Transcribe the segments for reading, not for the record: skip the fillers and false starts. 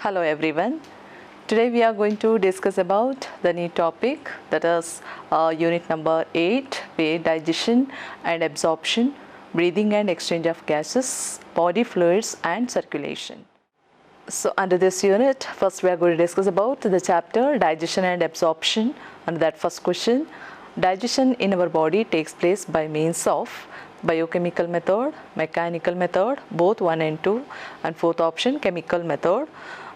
Hello everyone. Today we are going to discuss about the new topic, that is unit number 8, where digestion and absorption, breathing and exchange of gases, body fluids and circulation. So under this unit, first we are going to discuss about the chapter digestion and absorption. Under that first question, digestion in our body takes place by means of biochemical method, mechanical method, both 1 and 2, and fourth option chemical method.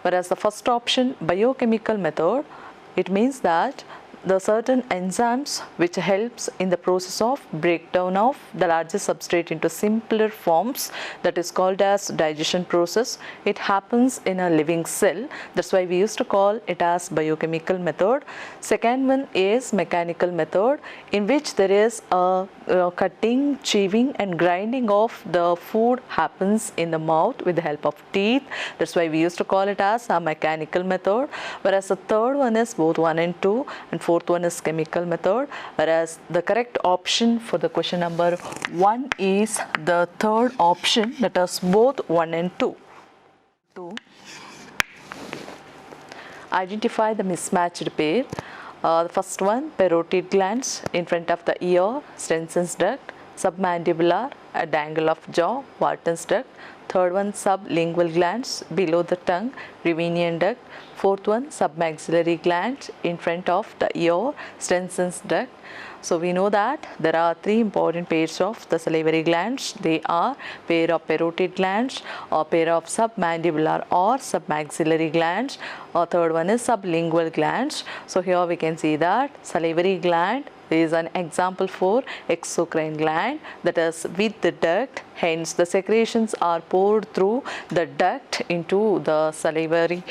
Whereas the first option biochemical method, it means that the certain enzymes which helps in the process of breakdown of the larger substrate into simpler forms, that is called as digestion process. It happens in a living cell, that's why we used to call it as biochemical method. Second one is mechanical method, in which there is a cutting, chewing and grinding of the food happens in the mouth with the help of teeth, that's why we used to call it as a mechanical method. Whereas the third one is both 1 and 2, and fourth one is chemical method. Whereas the correct option for the question number 1 is the third option, that is both 1 and 2. Identify the mismatched pair. The first one, parotid glands in front of the ear, Stenson's duct, submandibular at the angle of jaw, Wharton's duct. Third one, sublingual glands below the tongue, Revenian duct. Fourth one, submaxillary glands in front of the ear, Stenson's duct. So we know that there are three important pairs of the salivary glands. They are pair of parotid glands, or pair of submandibular or submaxillary glands, or third one is sublingual glands. So here we can see that salivary gland is an example for exocrine gland, that is with the duct, hence the secretions are poured through the duct into the salivary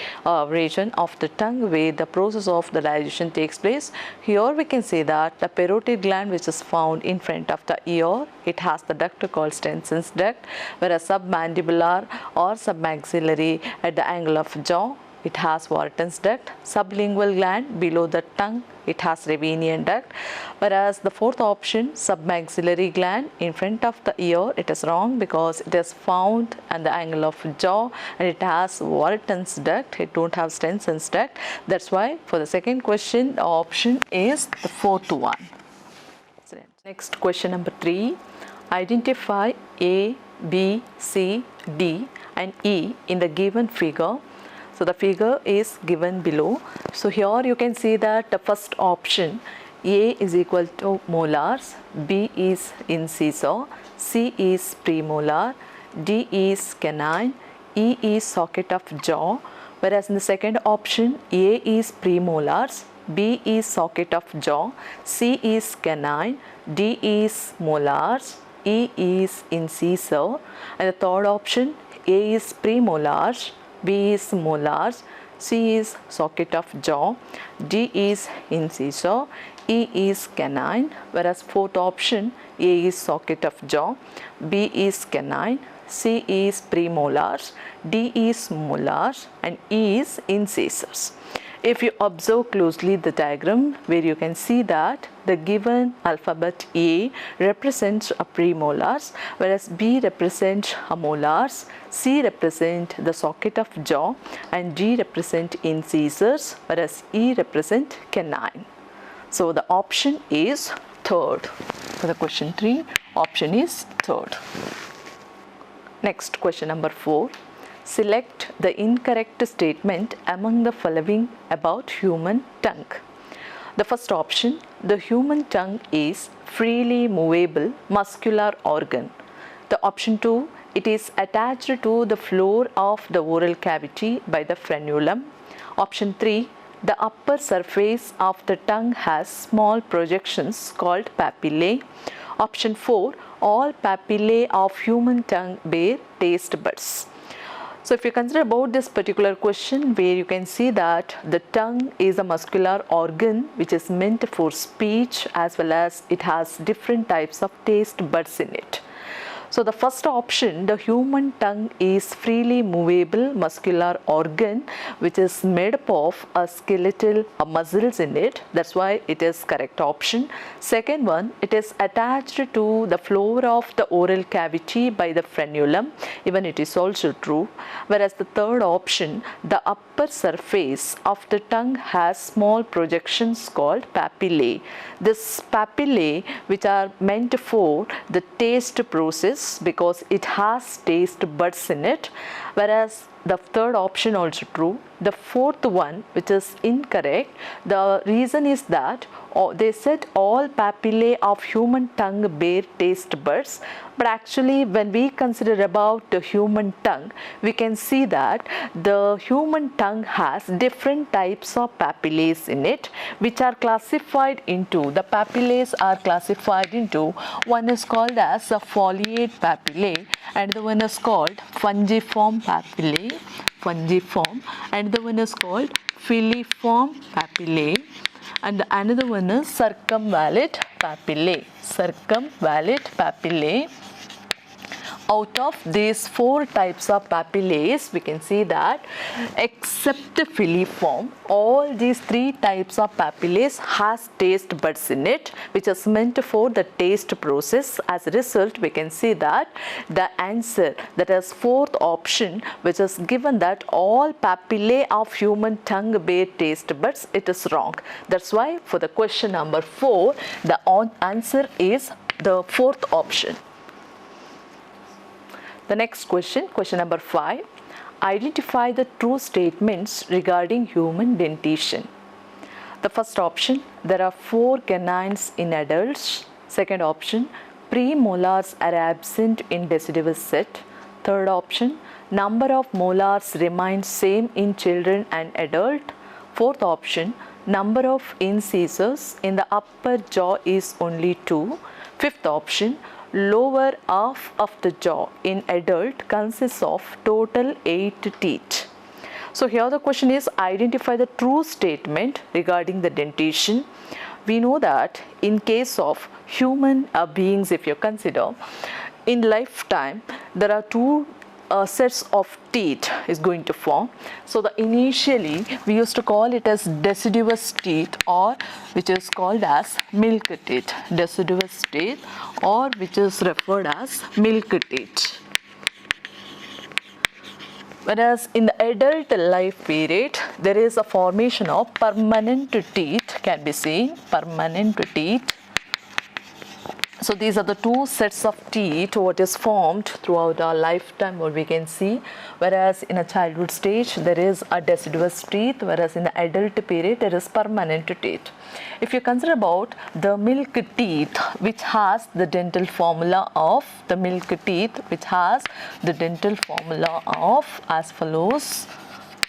region of the tongue, where the process of the digestion takes place. Here we can say that the parotid gland, which is found in front of the ear, it has the duct called Stenson's duct, whereas submandibular or submaxillary at the angle of jaw, it has Wharton's duct. Sublingual gland below the tongue, it has Revenian duct. Whereas the fourth option, submaxillary gland in front of the ear, it is wrong because it is found at the angle of jaw and it has Wharton's duct. It don't have Stenson's duct. That's why for the second question, the option is the fourth one. Next, question number 3. Identify A, B, C, D and E in the given figure. So the figure is given below. So here you can see that the first option, A is equal to molars, B is incisor, C is premolar, D is canine, E is socket of jaw. Whereas in the second option, A is premolars, B is socket of jaw, C is canine, D is molars, E is incisor. And the third option, A is premolars, B is molars, C is socket of jaw, D is incisor, E is canine. Whereas fourth option, A is socket of jaw, B is canine, C is premolars, D is molars and E is incisors. If you observe closely the diagram, where you can see that the given alphabet A represents a premolars, whereas B represents a molars, C represent the socket of jaw and D represent incisors, whereas E represent canine. So the option is third. For the question 3, option is third. Next, question number 4. Select the incorrect statement among the following about human tongue. The first option, the human tongue is freely movable muscular organ. The option 2, it is attached to the floor of the oral cavity by the frenulum. Option 3, the upper surface of the tongue has small projections called papillae. Option 4, all papillae of human tongue bear taste buds. So if you consider about this particular question, where you can see that the tongue is a muscular organ which is meant for speech, as well as it has different types of taste buds in it. So the first option, the human tongue is freely movable muscular organ which is made up of a skeletal muscles in it. That's why it is correct option. Second one, it is attached to the floor of the oral cavity by the frenulum. Even it is also true. Whereas the third option, the upper surface of the tongue has small projections called papillae. This papillae which are meant for the taste process because it has taste buds in it, whereas the third option also true. The fourth one, which is incorrect, the reason is that they said all papillae of human tongue bear taste buds, but actually when we consider about the human tongue, we can see that the human tongue has different types of papillae in it, which are classified into, the papillae are classified into, one is called as a foliate papillae and the one is called fungiform papillae, fungiform, and the one is called filiform papillae, and another one is circumvallate papillae, circumvallate papillae. Out of these four types of papillae, we can see that except filiform, all these three types of papillae has taste buds in it, which is meant for the taste process. As a result, we can see that the answer, that is fourth option, which is given that all papillae of human tongue bear taste buds, it is wrong. That's why for the question number 4, the answer is the fourth option. The next question, question number 5. Identify the true statements regarding human dentition. The first option, there are 4 canines in adults. Second option, premolars are absent in deciduous set. Third option, number of molars remains same in children and adult. Fourth option, number of incisors in the upper jaw is only 2. Fifth option, lower half of the jaw in adult consists of total 8 teeth. So here the question is, identify the true statement regarding the dentition. We know that in case of human beings, if you consider, in lifetime there are 2 sets of teeth is going to form. So the initially we used to call it as deciduous teeth, or which is called as milk teeth, deciduous teeth, or which is referred as milk teeth. Whereas in the adult life period, there is a formation of permanent teeth can be seen, permanent teeth. So these are the 2 sets of teeth what is formed throughout our lifetime, what we can see. Whereas in a childhood stage there is a deciduous teeth, whereas in the adult period there is permanent teeth. If you consider about the milk teeth, which has the dental formula of the milk teeth, which has the dental formula of as follows: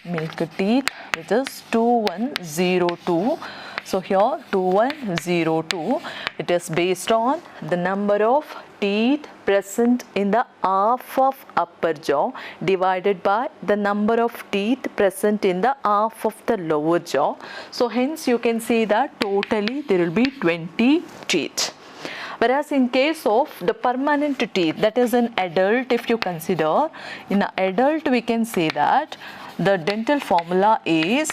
milk teeth, which is 2102. So here 2102, it is based on the number of teeth present in the half of upper jaw divided by the number of teeth present in the half of the lower jaw. So hence you can see that totally there will be 20 teeth. Whereas in case of the permanent teeth, that is an adult, if you consider, in an adult we can say that the dental formula is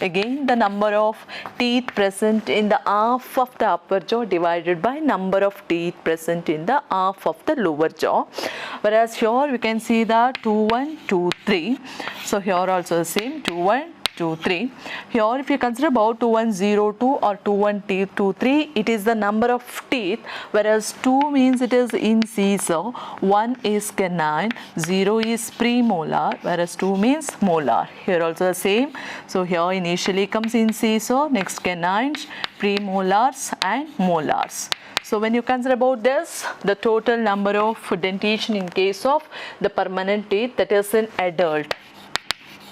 again the number of teeth present in the half of the upper jaw divided by number of teeth present in the half of the lower jaw. Whereas here we can see that 2123. So here also the same 2123. Here if you consider about 2102 or 2123, it is the number of teeth, whereas 2 means it is incisor, 1 is canine, 0 is premolar, whereas 2 means molar. Here also the same. So here initially comes incisor, next canines, premolars and molars. So when you consider about this, the total number of dentition in case of the permanent teeth, that is in adult.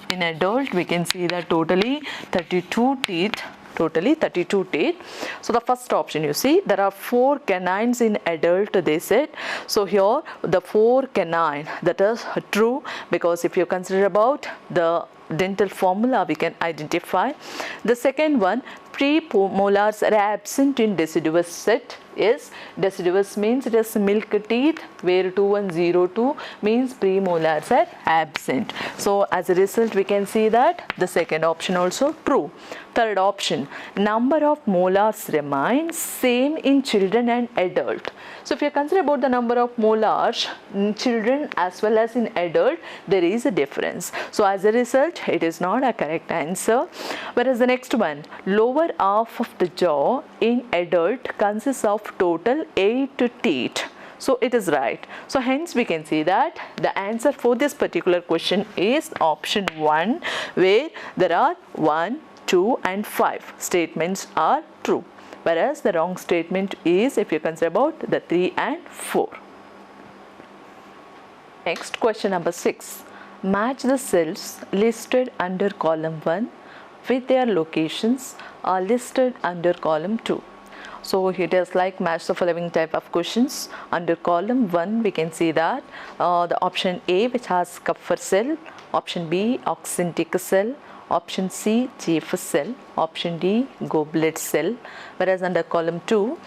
In adult, we can see that totally 32 teeth, totally 32 teeth. So the first option, you see, there are 4 canines in adult, they said. So here the 4 canine, that is true, because if you consider about the dental formula, we can identify. The second one, premolars are absent in deciduous set. Yes, deciduous means it is milk teeth, where 2102 means premolars are absent. So as a result we can see that the second option also true. Third option, number of molars remains same in children and adult. So if you consider about the number of molars in children as well as in adult, there is a difference. So as a result it is not a correct answer. Whereas the next one, lower half of the jaw in adult consists of total 8 teeth. So it is right. So hence we can see that the answer for this particular question is option 1, where there are 1, 2 and 5 statements are true. Whereas the wrong statement is if you consider about the 3 and 4. Next, question number 6. Match the cells listed under column 1 with their locations are listed under column 2. So it is like match the following type of questions. Under column 1 we can see that the option A, which has Kupffer cell, option B oxyntic cell, option C chief cell, option D goblet cell. Whereas under column 2,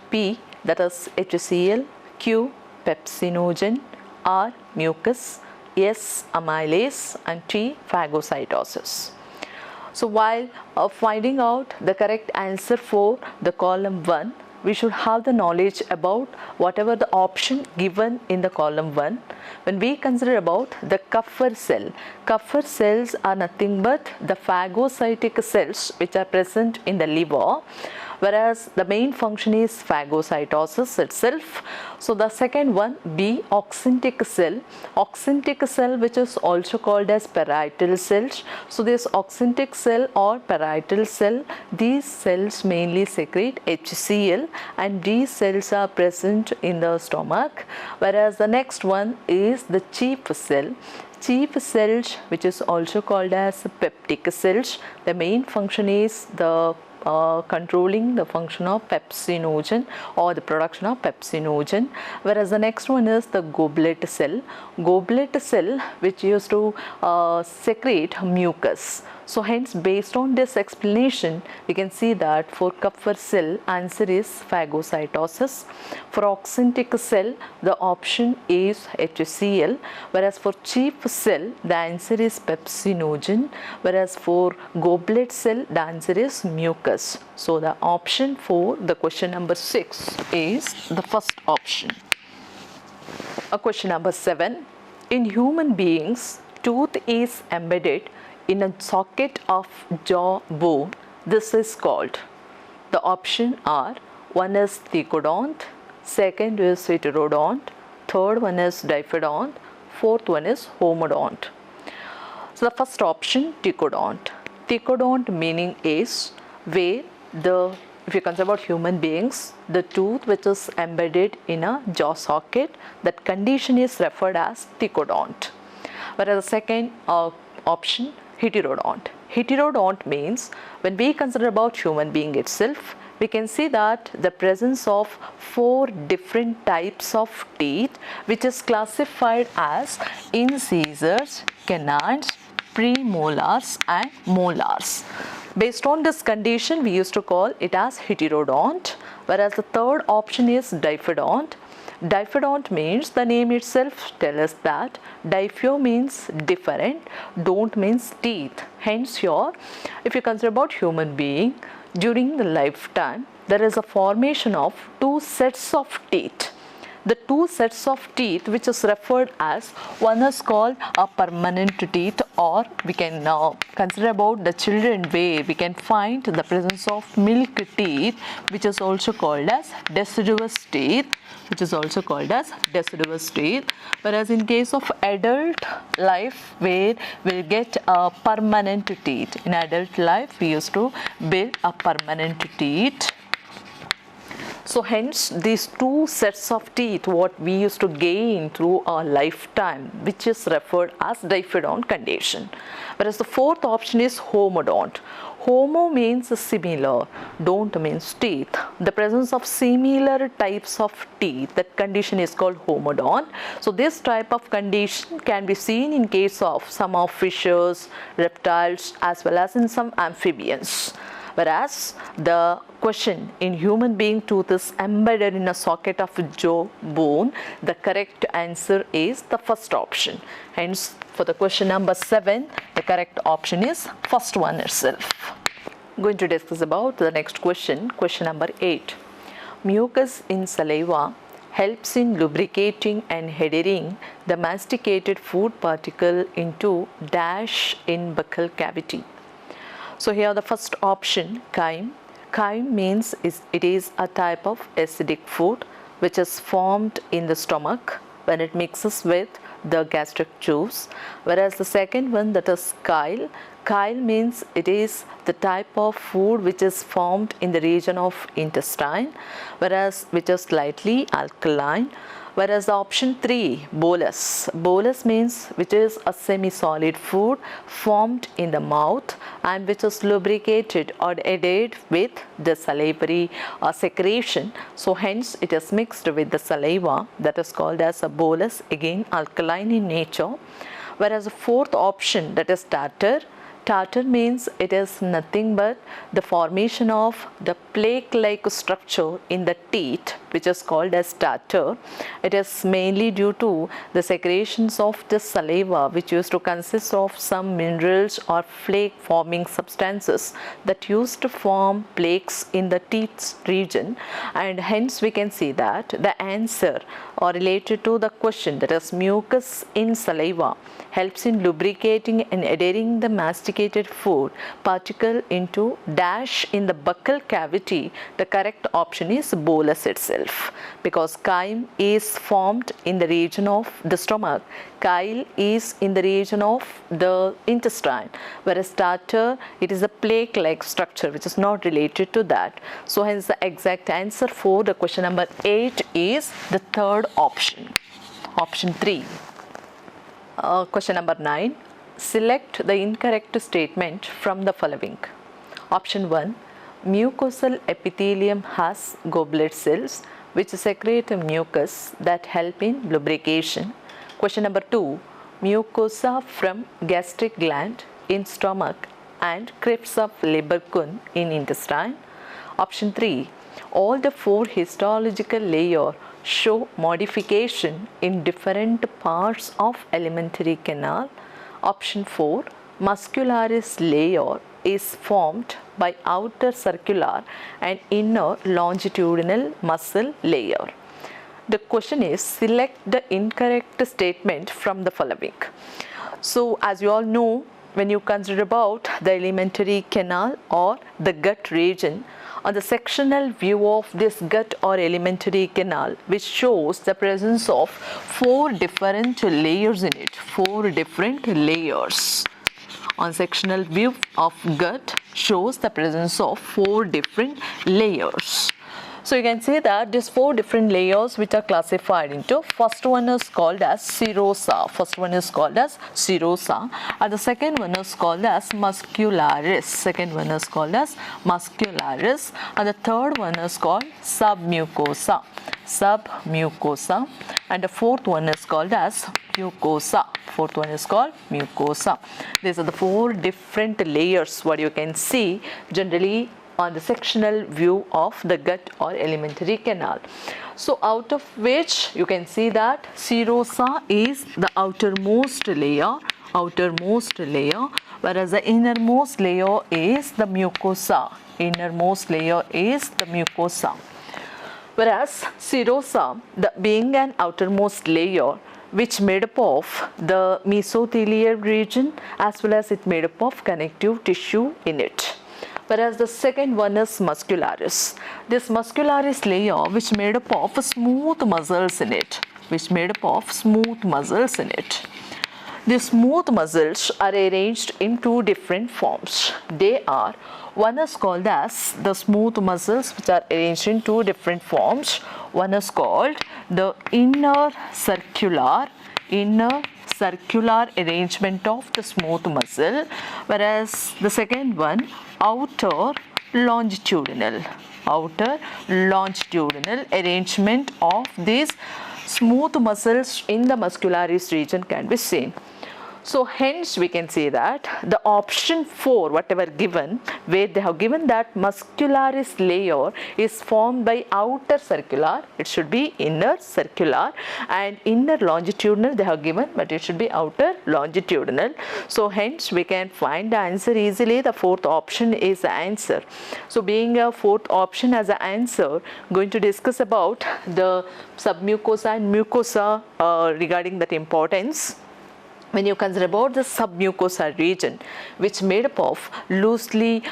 P, that is HCl, Q pepsinogen, R mucus, S amylase and T phagocytosis. So while finding out the correct answer for the column 1, we should have the knowledge about whatever the option given in the column 1. When we consider about the Kupffer cell, Kupffer cells are nothing but the phagocytic cells which are present in the liver, whereas the main function is phagocytosis itself. So the second one, B, oxyntic cell which is also called as parietal cells. So this oxyntic cell or parietal cell, these cells mainly secrete HCl and these cells are present in the stomach. Whereas the next one is the chief cells which is also called as peptic cells. The main function is the controlling the function of pepsinogen or the production of pepsinogen. Whereas the next one is the goblet cell which used to secrete mucus. So hence based on this explanation we can see that for Kupffer cell answer is phagocytosis. For oxyntic cell the option is HCl, whereas for chief cell the answer is pepsinogen, whereas for goblet cell the answer is mucus. So the option for the question number 6 is the first option. Question number 7. In human beings, tooth is embedded in a socket of jaw bone. This is called. The option are: 1 is thecodont, second is heterodont, third one is diphodont, fourth one is homodont. So the first option, thecodont. Thecodont meaning is where if you consider about human beings, the tooth which is embedded in a jaw socket, that condition is referred as thecodont. Whereas the second option, heterodont. Heterodont means when we consider about human being itself, we can see that the presence of 4 different types of teeth which is classified as incisors, canines, premolars and molars. Based on this condition we used to call it as heterodont. Whereas the third option is diphodont. Diphodont means the name itself tells us that diphio means different, don't means teeth. Hence here, if you consider about human being, during the lifetime there is a formation of 2 sets of teeth. The 2 sets of teeth which is referred as, one is called a permanent teeth, or we can consider about the children where we can find the presence of milk teeth which is also called as deciduous teeth, whereas in case of adult life where we'll get a permanent teeth. In adult life we used to build a permanent teeth. So hence these 2 sets of teeth what we used to gain through our lifetime, which is referred as diphodont condition. Whereas the fourth option is homodont. Homo means similar, don't means teeth. The presence of similar types of teeth, that condition is called homodont. So this type of condition can be seen in case of some of fishes, reptiles as well as in some amphibians. whereas the question in human being tooth is embedded in a socket of jaw bone, the correct answer is the first option. Hence, for the question number 7, the correct option is first one itself. Going to discuss about the next question, question number 8. Mucus in saliva helps in lubricating and adhering the masticated food particle into dash in buccal cavity. So here the first option, chyme. Chyme means it is a type of acidic food which is formed in the stomach when it mixes with the gastric juice, whereas the second one, that is chyle. Chyle means it is the type of food which is formed in the region of intestine, whereas which is slightly alkaline. Whereas the option 3, bolus. Bolus means which is a semi-solid food formed in the mouth and which is lubricated or adhered with the salivary secretion. So hence it is mixed with the saliva, that is called as a bolus, again alkaline in nature. Whereas the fourth option, that is tartar. Tartar means it is nothing but the formation of the plaque-like structure in the teeth, which is called as tartar. It is mainly due to the secretions of the saliva, which used to consist of some minerals or flake-forming substances that used to form plaques in the teeth region, and hence we can see that the answer or related to the question, that is mucus in saliva, helps in lubricating and adhering the masticated food particle into dash in the buccal cavity. The correct option is bolus itself, because chyme is formed in the region of the stomach, chyle is in the region of the intestine, whereas tartar, it is a plaque-like structure which is not related to that. So hence the exact answer for the question number 8 is the third option, option 3. Question number 9. Select the incorrect statement from the following. Option 1. Mucosal epithelium has goblet cells which secrete a mucus that help in lubrication. Question number 2. Mucosa from gastric gland in stomach and crypts of Leberkuhn in intestine. Option 3. All the 4 histological layers show modification in different parts of alimentary canal. Option 4. Muscularis layer is formed by outer circular and inner longitudinal muscle layer. The question is, select the incorrect statement from the following. So as you all know, when you consider about the alimentary canal or the gut region, on the sectional view of this gut or alimentary canal, which shows the presence of 4 different layers in it, 4 different layers. On sectional view of gut shows the presence of 4 different layers. So you can say that these 4 different layers which are classified into, first one is called as serosa, and the second one is called as muscularis, and the third one is called submucosa, and the fourth one is called as mucosa. These are the 4 different layers what you can see generally on the sectional view of the gut or alimentary canal. So out of which you can see that serosa is the outermost layer, whereas the innermost layer is the mucosa, whereas serosa, being an outermost layer which made up of the mesothelial region as well as it made up of connective tissue in it. Whereas the second one is muscularis. This muscularis layer which made up of smooth muscles in it, These smooth muscles are arranged in 2 different forms. They are, one is called as the smooth muscles which are arranged in 2 different forms. One is called the inner circular arrangement of the smooth muscle, whereas the second one, outer longitudinal arrangement of these smooth muscles in the muscularis region can be seen. So hence we can say that the option 4, whatever given, where they have given that muscularis layer is formed by outer circular, it should be inner circular, and inner longitudinal they have given, but it should be outer longitudinal. So hence we can find the answer easily. The fourth option is the answer. So being a fourth option as an answer, going to discuss about the submucosa and mucosa regarding that importance. When you consider about the submucosa region, which made up of loosely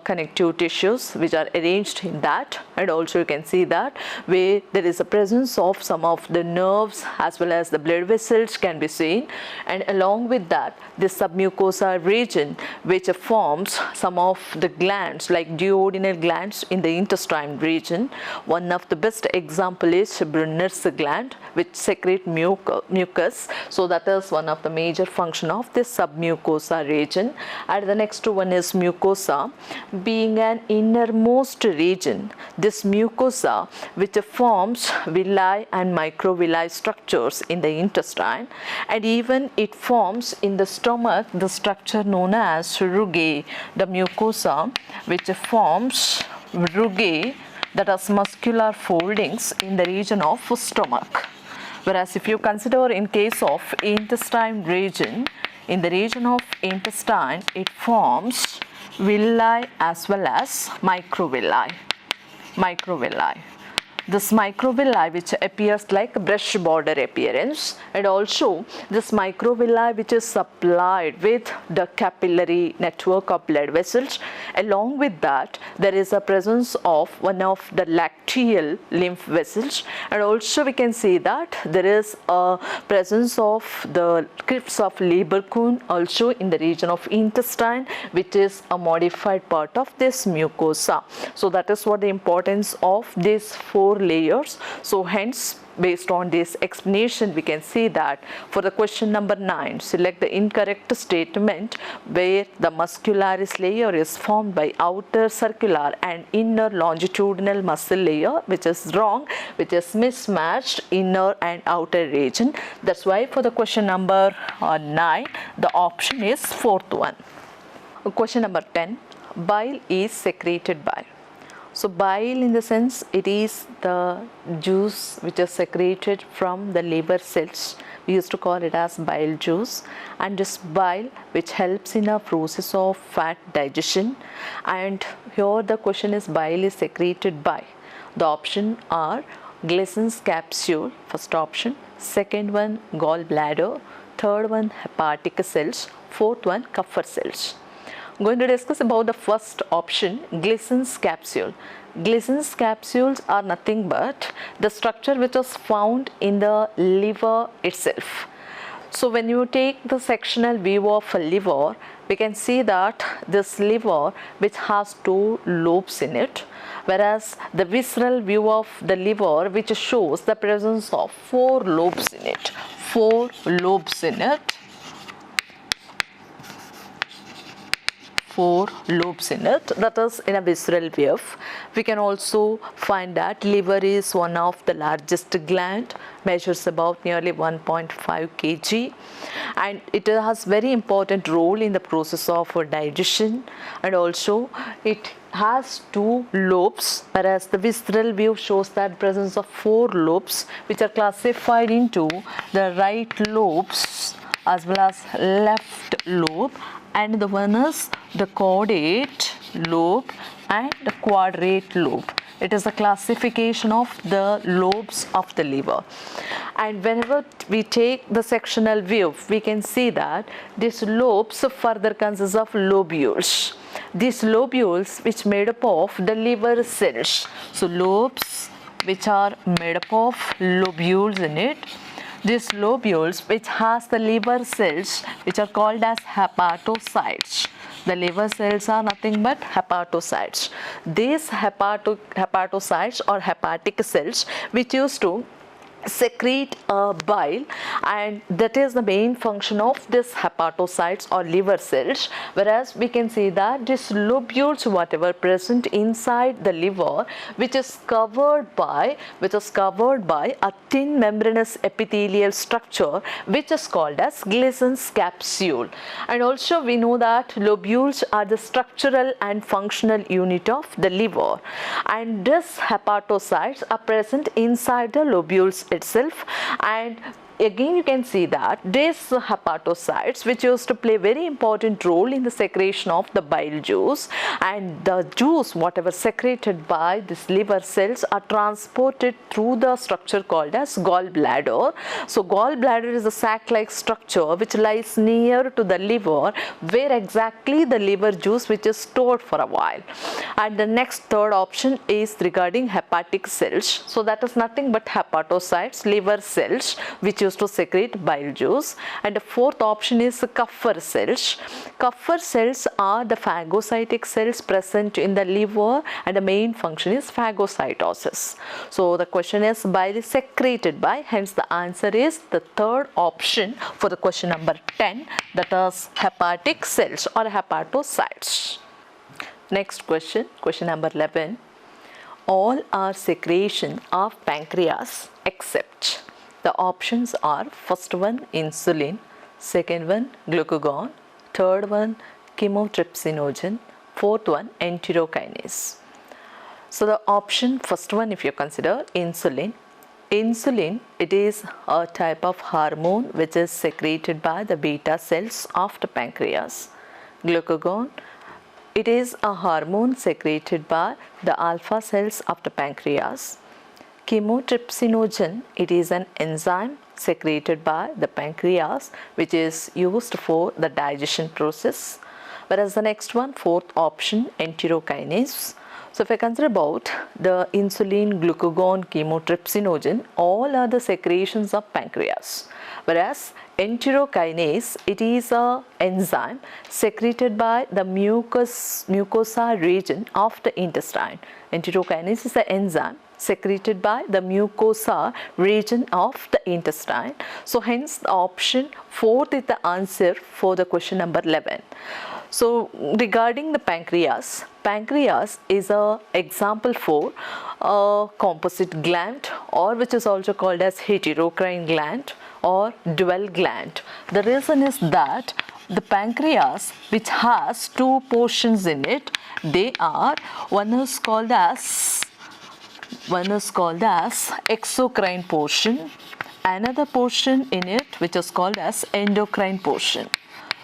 connective tissues which are arranged in that, and also you can see that where there is a presence of some of the nerves as well as the blood vessels can be seen, and along with that this submucosa region which forms some of the glands like duodenal glands in the intestine region. One of the best example is Brunner's gland, which secrete mucus. So that is one of the major function of this submucosa region. And the next one is mucosa, being an innermost region. This mucosa which forms villi and microvilli structures in the intestine, and even it forms in the stomach the structure known as rugae. The mucosa which forms rugae, that is muscular foldings in the region of stomach. Whereas if you consider in case of intestine region, in the region of intestine it forms villi as well as microvilli. This microvilli which appears like brush border appearance, and also this microvilli which is supplied with the capillary network of blood vessels. Along with that there is a presence of one of the lacteal lymph vessels, and also we can see that there is a presence of the crypts of Leberkuhn also in the region of intestine, which is a modified part of this mucosa. So that is what the importance of these four layers. So hence based on this explanation we can see that for the question number 9, select the incorrect statement where the muscularis layer is formed by outer circular and inner longitudinal muscle layer, which is wrong, which is mismatched inner and outer region. That's why for the question number 9 the option is fourth one. Question number 10, bile is secreted by. So bile in the sense it is the juice which is secreted from the liver cells. We used to call it as bile juice, and this bile which helps in a process of fat digestion. And here the question is bile is secreted by. The option are Gleason's capsule, first option, second one gallbladder, third one hepatic cells, fourth one Kupffer cells. I'm going to discuss about the first option, Gleason's capsule. Gleason's capsules are nothing but the structure which is found in the liver itself. So when you take the sectional view of a liver, we can see that this liver which has 2 lobes in it, whereas the visceral view of the liver which shows the presence of 4 lobes in it. 4 lobes in it. 4 lobes in it, that is in a visceral view. We can also find that liver is one of the largest gland, measures about nearly 1.5 kg, and it has very important role in the process of digestion, and also it has 2 lobes, whereas the visceral view shows that presence of 4 lobes which are classified into the right lobes as well as left lobe, and the one is the caudate lobe and the quadrate lobe. It is a classification of the lobes of the liver. And whenever we take the sectional view, we can see that these lobes further consist of lobules. These lobules which made up of the liver cells. So lobes which are made up of lobules in it. These lobules which has the liver cells which are called as hepatocytes. The liver cells are nothing but hepatocytes. These hepatocytes or hepatic cells which used to secrete bile, and that is the main function of this hepatocytes or liver cells. Whereas we can see that these lobules whatever present inside the liver, which is covered by a thin membranous epithelial structure which is called as Gleason's capsule. And also we know that lobules are the structural and functional unit of the liver, and these hepatocytes are present inside the lobules itself. And again you can see that these hepatocytes which used to play very important role in the secretion of the bile juice, and the juice whatever secreted by these liver cells are transported through the structure called as gallbladder. So gallbladder is a sac-like structure which lies near to the liver, where exactly the liver juice which is stored for a while. And the next third option is regarding hepatic cells. So that is nothing but hepatocytes, liver cells which used to secrete bile juice. And the fourth option is Kupffer cells. Kupffer cells are the phagocytic cells present in the liver, and the main function is phagocytosis. So the question is bile is secreted by, hence the answer is the third option for the question number 10, that is hepatic cells or hepatocytes. Next question, question number 11. All are secretion of pancreas except. The options are first one insulin, second one glucagon, third one chymotrypsinogen, fourth one enterokinase. So the option first one, if you consider insulin, it is a type of hormone which is secreted by the beta cells of the pancreas. Glucagon, it is a hormone secreted by the alpha cells of the pancreas. Chymotrypsinogen, it is an enzyme secreted by the pancreas which is used for the digestion process. Whereas the next one, fourth option, enterokinase. So if I consider about the insulin, glucagon, chymotrypsinogen, all are the secretions of pancreas. Whereas enterokinase, it is a enzyme secreted by the mucosa region of the intestine. Enterokinase is an enzyme secreted by the mucosa region of the intestine. So hence the option 4th is the answer for the question number 11. So regarding the pancreas is a example for a composite gland, or which is also called as heterocrine gland or dual gland. The reason is that the pancreas, which has two portions in it, they are, one is called as exocrine portion, another portion in it which is called as endocrine portion.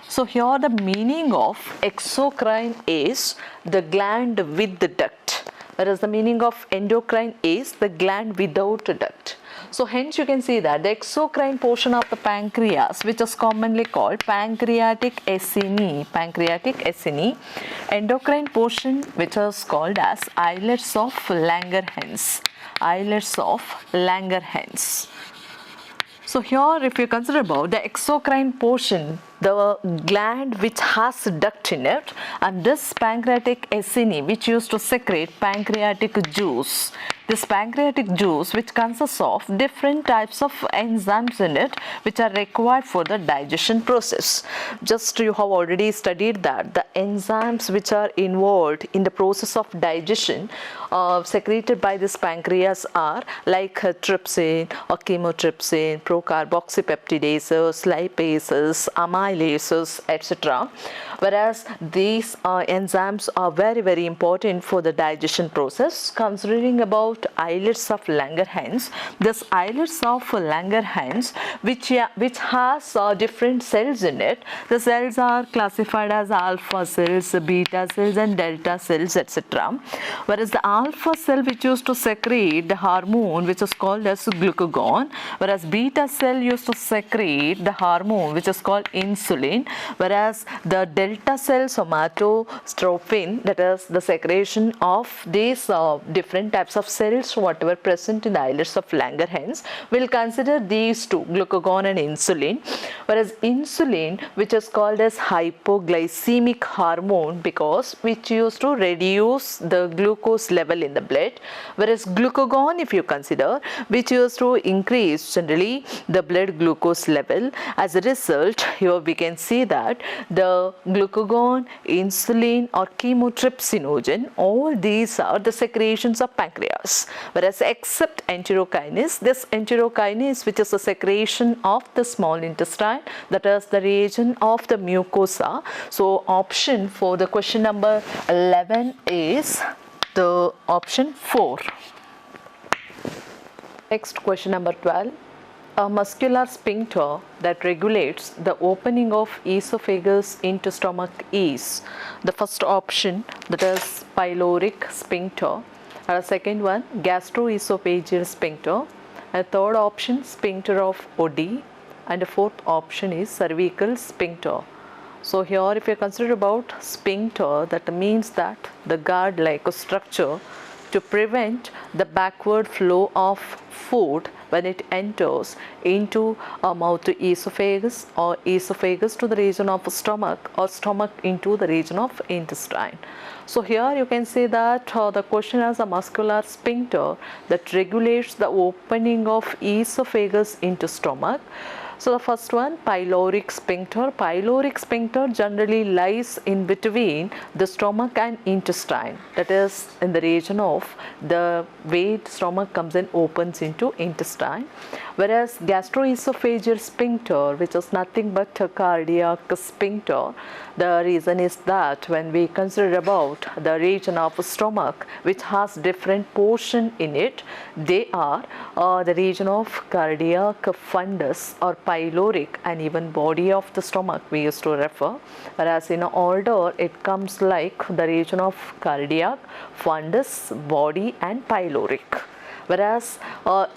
So here the meaning of exocrine is the gland with the duct, whereas the meaning of endocrine is the gland without a duct. So hence you can see that the exocrine portion of the pancreas, which is commonly called pancreatic acini, endocrine portion which is called as islets of Langerhans. So here if you consider about the exocrine portion, the gland which has duct in it, and this pancreatic acini which used to secrete pancreatic juice. This pancreatic juice which consists of different types of enzymes in it which are required for the digestion process. Just you have already studied that the enzymes which are involved in the process of digestion secreted by this pancreas are like trypsin or chymotrypsin, procarboxypeptidases, lipases, amylases, etc. Whereas these enzymes are very, very important for the digestion process. Considering about islets of Langerhans, this islets of Langerhans which has different cells in it. The cells are classified as alpha cells, beta cells and delta cells, etc. Whereas the alpha cell which used to secrete the hormone which is called as glucagon, whereas beta cell used to secrete the hormone which is called insulin. insulin, whereas the delta cell somatotrophin, that is the secretion of these different types of cells whatever present in the islets of Langerhans, will consider these two, glucagon and insulin, whereas insulin, which is called as hypoglycemic hormone because which used to reduce the glucose level in the blood, whereas glucagon, if you consider, which used to increase generally the blood glucose level. As a result, here we can see that the glucagon, insulin or chymotrypsinogen, all these are the secretions of pancreas, whereas except enterokinase, this enterokinase, which is a secretion of the small intestine, that is the region of the mucosa. So option for the question number 11 is the option 4. Next, question number 12. A muscular sphincter that regulates the opening of esophagus into stomach is the first option, that is pyloric sphincter, and the second one gastroesophageal sphincter, and the third option sphincter of Oddi, and the fourth option is cervical sphincter. So here if you consider about sphincter, that means that the guard like a structure to prevent the backward flow of food when it enters into a mouth to esophagus or esophagus to the region of stomach or stomach into the region of intestine. So here you can say that the question has a muscular sphincter that regulates the opening of esophagus into stomach. So the first one, pyloric sphincter. Pyloric sphincter generally lies in between the stomach and intestine, that is in the region of the way the stomach comes and opens into intestine, whereas gastroesophageal sphincter, which is nothing but a cardiac sphincter. The reason is that when we consider about the region of stomach which has different portion in it, they are the region of cardiac fundus or pyloric and even body of the stomach we used to refer, whereas in order it comes like the region of cardiac, fundus, body and pyloric, whereas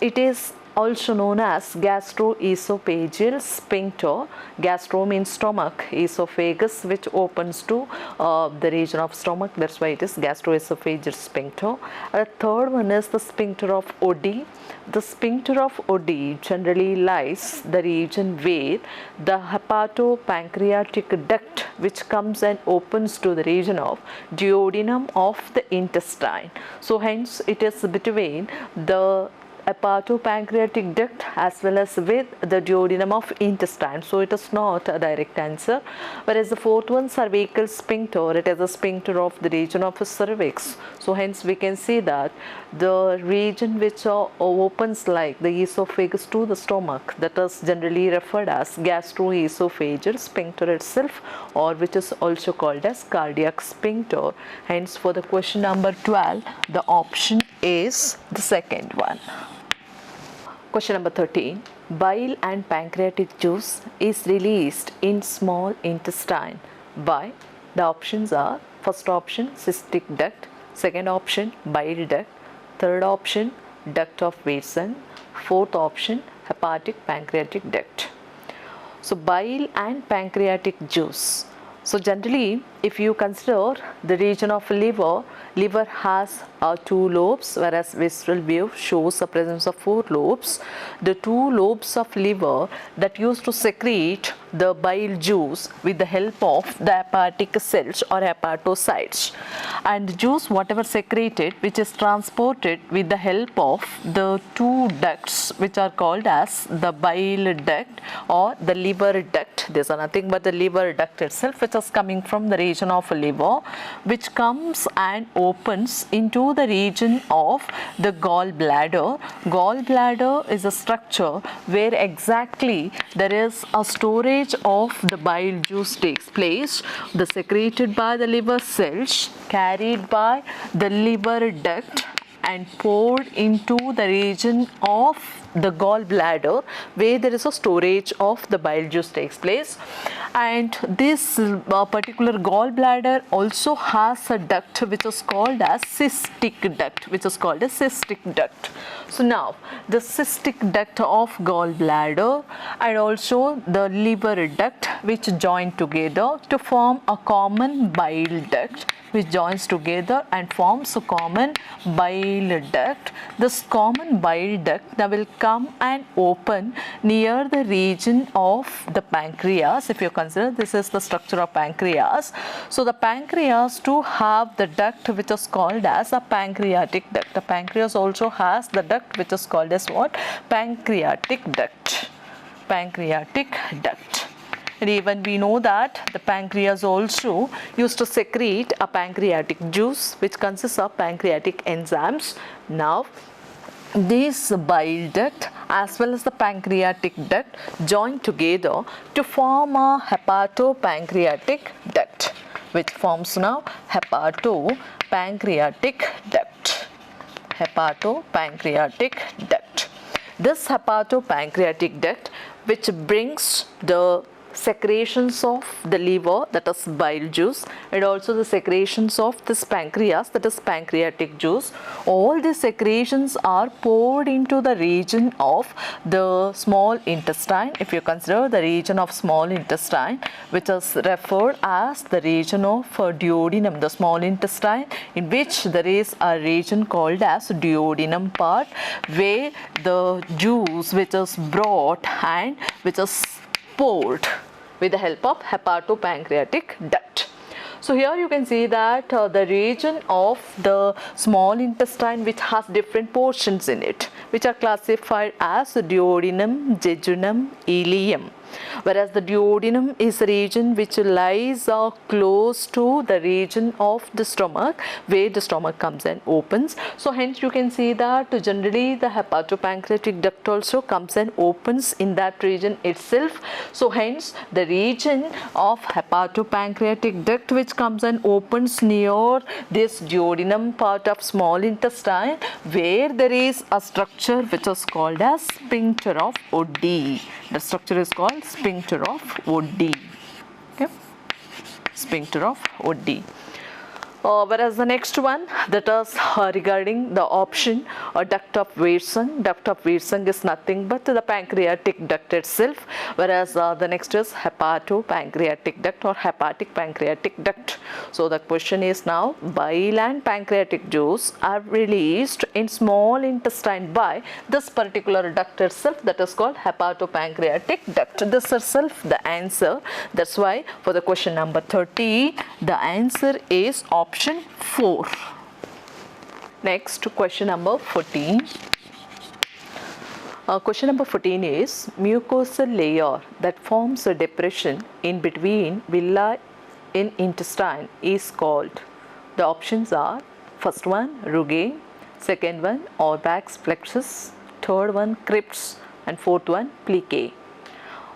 it is also known as gastroesophageal sphincter. Gastro means stomach, esophagus which opens to the region of stomach, that's why it is gastroesophageal sphincter. A third one is the sphincter of Oddi. The sphincter of Oddi generally lies the region where the hepatopancreatic duct which comes and opens to the region of duodenum of the intestine. So hence it is between the hepatopancreatic duct as well as with the duodenum of intestine. So it is not a direct answer. Whereas the fourth one, cervical sphincter, it is a sphincter of the region of the cervix. So hence we can see that the region which opens like the esophagus to the stomach, that is generally referred as gastroesophageal sphincter itself, or which is also called as cardiac sphincter. Hence for the question number 12, the option is the second one. Question number 13. Bile and pancreatic juice is released in small intestine by, the options are, first option cystic duct, second option bile duct, third option duct of Wierson, fourth option hepatic pancreatic duct. So bile and pancreatic juice. So generally if you consider the region of liver, liver has 2 lobes, whereas visceral view shows the presence of 4 lobes. The 2 lobes of liver that used to secrete the bile juice with the help of the hepatic cells or hepatocytes, and juice whatever secreted which is transported with the help of the 2 ducts which are called as the bile duct or the liver duct. These are nothing but the liver duct itself, which is coming from the region of liver, which comes and opens into the region of the gallbladder. Gallbladder is a structure where exactly there is a storage of the bile juice takes place, the secreted by the liver cells, carried by the liver duct and poured into the region of the gallbladder where there is a storage of the bile juice takes place. And this particular gallbladder also has a duct which is called as cystic duct, So now the cystic duct of gallbladder and also the liver duct which join together to form a common bile duct, which joins together and forms a common bile duct. This common bile duct now will come and open near the region of the pancreas. If you consider this is the structure of pancreas, so the pancreas too have the duct which is called as a pancreatic duct. The pancreas also has the duct which is called as what? Pancreatic duct. And even we know that the pancreas also used to secrete a pancreatic juice which consists of pancreatic enzymes. Now this bile duct as well as the pancreatic duct join together to form a hepatopancreatic duct, which forms now hepatopancreatic duct. This hepatopancreatic duct which brings the secretions of the liver, that is bile juice, and also the secretions of this pancreas, that is pancreatic juice. All these secretions are poured into the region of the small intestine. If you consider the region of small intestine, which is referred as the region of duodenum, the small intestine, in which there is a region called as duodenum part, where the juice which is brought and which is poured with the help of hepatopancreatic duct. So here you can see that the region of the small intestine which has different portions in it, which are classified as duodenum, jejunum, ileum. Whereas the duodenum is a region which lies close to the region of the stomach, where the stomach comes and opens. So hence you can see that generally the hepatopancreatic duct also comes and opens in that region itself. So hence the region of hepatopancreatic duct which comes and opens near this duodenum part of small intestine, where there is a structure which is called as sphincter of Oddi. The structure is called sphincter of Oddi. Okay, sphincter of Oddi. Whereas the next one, that is regarding the option duct of Wirsung. Duct of Wirsung is nothing but the pancreatic duct itself, whereas the next is hepatopancreatic duct or hepatic pancreatic duct. So the question is now, bile and pancreatic juice are released in small intestine by this particular duct itself, that is called hepatopancreatic duct. This itself the answer. That's why for the question number 30, the answer is option 4. Next, question number 14. Question number 14 is, mucosal layer that forms a depression in between villi in intestine is called. The options are, first one rugae, second one Auerbach's plexus, third one crypts, and fourth one plicae.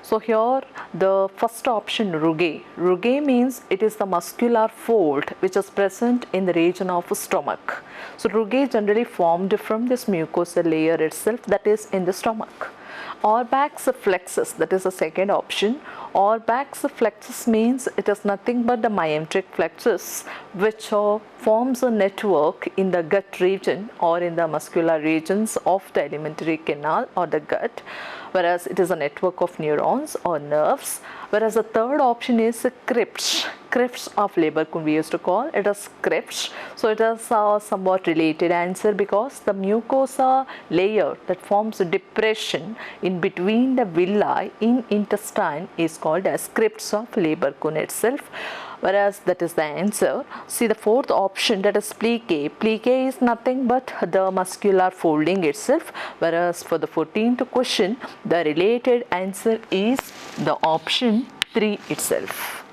So here the first option rugae. Rugae means it is the muscular fold which is present in the region of the stomach. So rugae generally formed from this mucosal layer itself, that is in the stomach. Auerbach's plexus, that is the second option. Auerbach's plexus means it is nothing but the myenteric plexus which forms a network in the gut region or in the muscular regions of the alimentary canal or the gut, whereas it is a network of neurons or nerves. Whereas the third option is crypts. Crypts of Leber-Kuhn we used to call it as crypts. So it is a somewhat related answer, because the mucosa layer that forms a depression in between the villi in intestine is called as crypts of Leber-Kuhn itself. Whereas that is the answer. See the fourth option, that is plicae. Plicae is nothing but the muscular folding itself. Whereas for the 14th question, the related answer is the option 3 itself.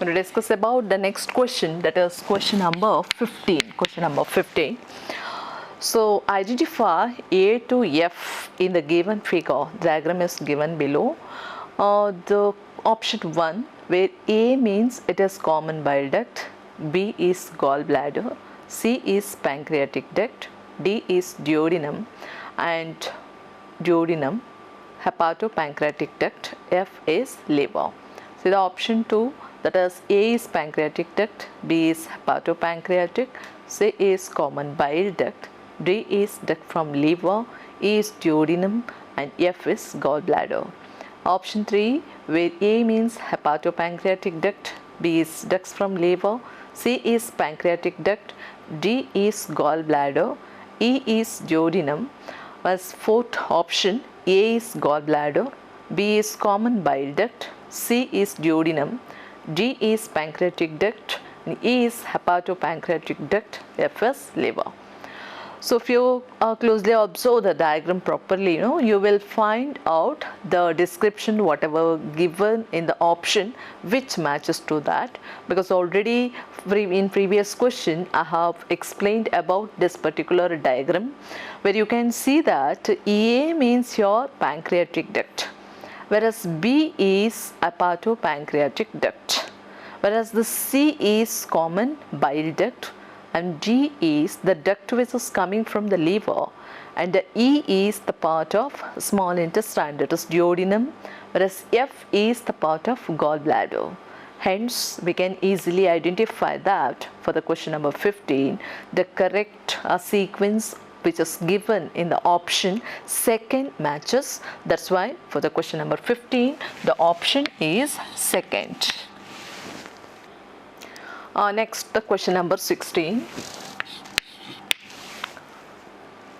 We will discuss about the next question, that is question number 15. Question number 15. So identify A to F in the given figure. Diagram is given below. The option 1, where A means it is common bile duct, B is gallbladder, C is pancreatic duct, D is duodenum, and duodenum, hepatopancreatic duct, F is liver. So the option 2, that is A is pancreatic duct, B is hepatopancreatic, C is common bile duct, D is duct from liver, E is duodenum, and F is gallbladder. Option 3, where A means hepatopancreatic duct, B is ducts from liver, C is pancreatic duct, D is gallbladder, E is duodenum. As fourth option, A is gallbladder, B is common bile duct, C is duodenum, D is pancreatic duct, and E is hepatopancreatic duct, F is liver. So if you closely observe the diagram properly, you will find out the description whatever given in the option which matches to that, because already in previous question I have explained about this particular diagram, where you can see that EA means your pancreatic duct, whereas B is hepatopancreatic duct, whereas the C is common bile duct, and D is the duct which is coming from the liver, and the E is the part of small intestine, that is duodenum, whereas F is the part of gallbladder. Hence we can easily identify that for the question number 15 the correct sequence which is given in the option second matches. That's why for the question number 15 the option is second. Next, the question number 16.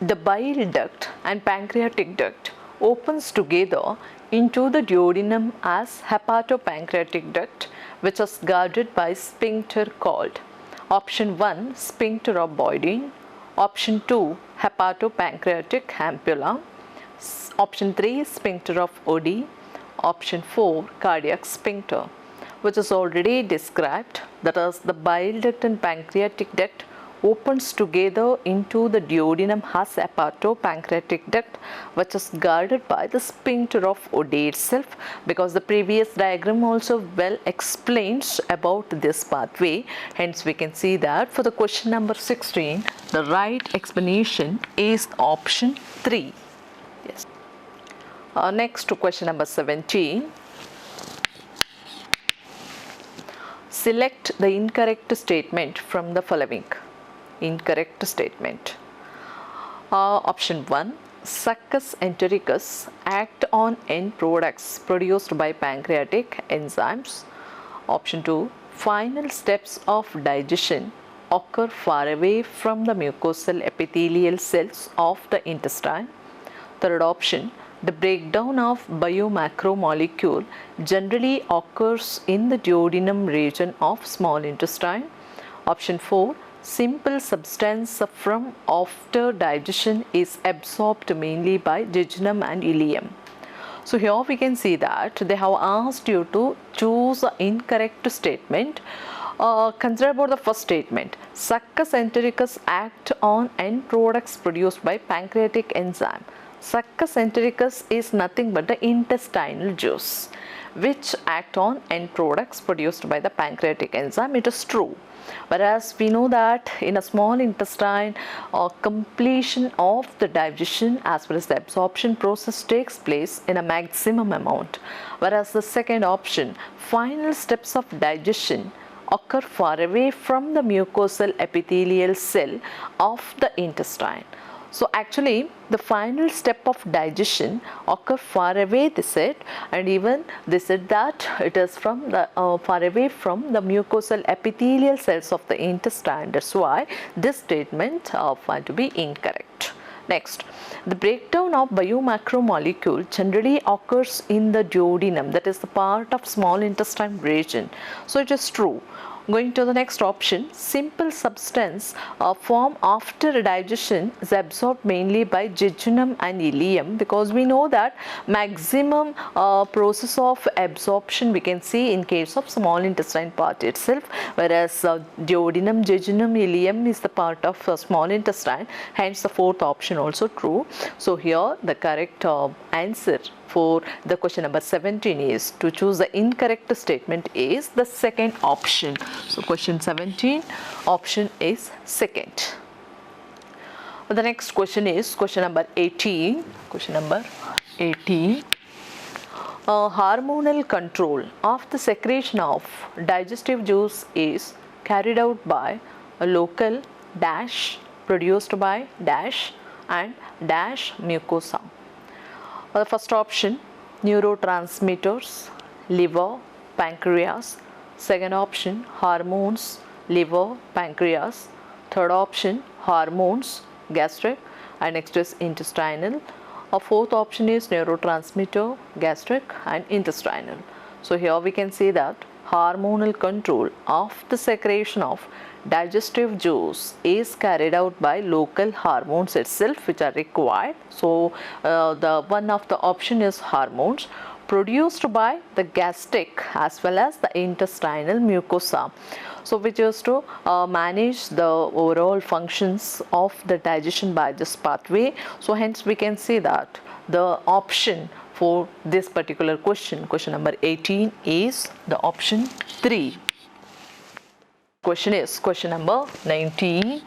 The bile duct and pancreatic duct opens together into the duodenum as hepatopancreatic duct, which is guarded by sphincter called option 1 sphincter of Boyden, option 2 hepatopancreatic ampulla, option 3 sphincter of Oddi, option 4 cardiac sphincter, which is already described, that is the bile duct and pancreatic duct opens together into the duodenum as hepatopancreatic duct, which is guarded by the sphincter of Oddi itself, because the previous diagram also well explains about this pathway. Hence we can see that for the question number 16 the right explanation is option 3. Yes. Next to question number 17. Select the incorrect statement from the following. Incorrect statement. Option 1. Succus entericus act on end products produced by pancreatic enzymes. Option 2. Final steps of digestion occur far away from the mucosal epithelial cells of the intestine. Third option. The breakdown of biomacromolecule generally occurs in the duodenum region of small intestine. Option 4. Simple substance from after digestion is absorbed mainly by jejunum and ileum. So here we can see that they have asked you to choose an incorrect statement. Consider about the first statement. Succus entericus act on end products produced by pancreatic enzyme. Succus entericus is nothing but the intestinal juice which act on end products produced by the pancreatic enzyme. It is true. Whereas we know that in a small intestine completion of the digestion as well as the absorption process takes place in a maximum amount. Whereas the second option, final steps of digestion occur far away from the mucosal epithelial cell of the intestine. So actually the final step of digestion occur far away, they said, and even they said that it is from the far away from the mucosal epithelial cells of the intestine. That's why this statement found to be incorrect. Next, the breakdown of biomacromolecule generally occurs in the duodenum, that is the part of small intestine region. So it is true. Going to the next option, simple substance formed after digestion is absorbed mainly by jejunum and ileum, because we know that maximum process of absorption we can see in case of small intestine part itself, whereas duodenum, jejunum, ileum is the part of small intestine. Hence the fourth option also true. So here the correct answer for the question number 17 is to choose the incorrect statement is the second option. So question 17 option is second. The next question is question number 18. Question number 18. Hormonal control of the secretion of digestive juice is carried out by a local dash produced by dash and dash mucosa. The first option neurotransmitters, liver, pancreas. Second option hormones, liver, pancreas. Third option hormones, gastric, and next is intestinal. A fourth option is neurotransmitter, gastric and intestinal. So here we can see that hormonal control of the secretion of digestive juice is carried out by local hormones itself which are required. So the one of the option is hormones produced by the gastric as well as the intestinal mucosa. So which is to manage the overall functions of the digestion by this pathway. So hence we can see that the option for this particular question, question number 18 is the option 3. Question is question number 19.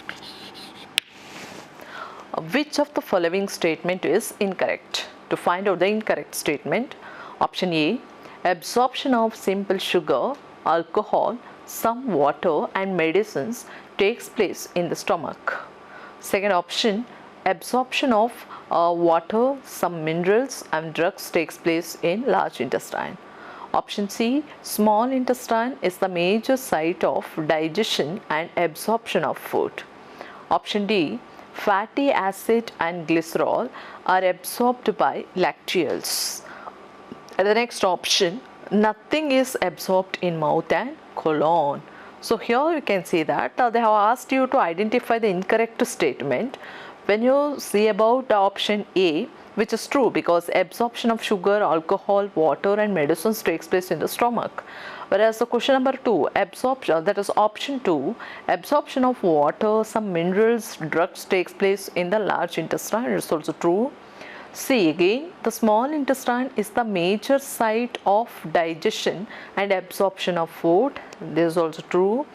Which of the following statement is incorrect? To find out the incorrect statement, option A, absorption of simple sugar, alcohol, some water and medicines takes place in the stomach. Second option, absorption of water, some minerals and drugs takes place in large intestine. Option C, small intestine is the major site of digestion and absorption of food. Option D, fatty acid and glycerol are absorbed by lacteals. The next option, nothing is absorbed in mouth and colon. So here you can see that they have asked you to identify the incorrect statement. When you see about the option A, which is true because absorption of sugar, alcohol, water and medicines takes place in the stomach. Whereas the question number 2, absorption, that is option 2, absorption of water, some minerals, drugs takes place in the large intestine, it is also true. C, again the small intestine is the major site of digestion and absorption of food, this is also true.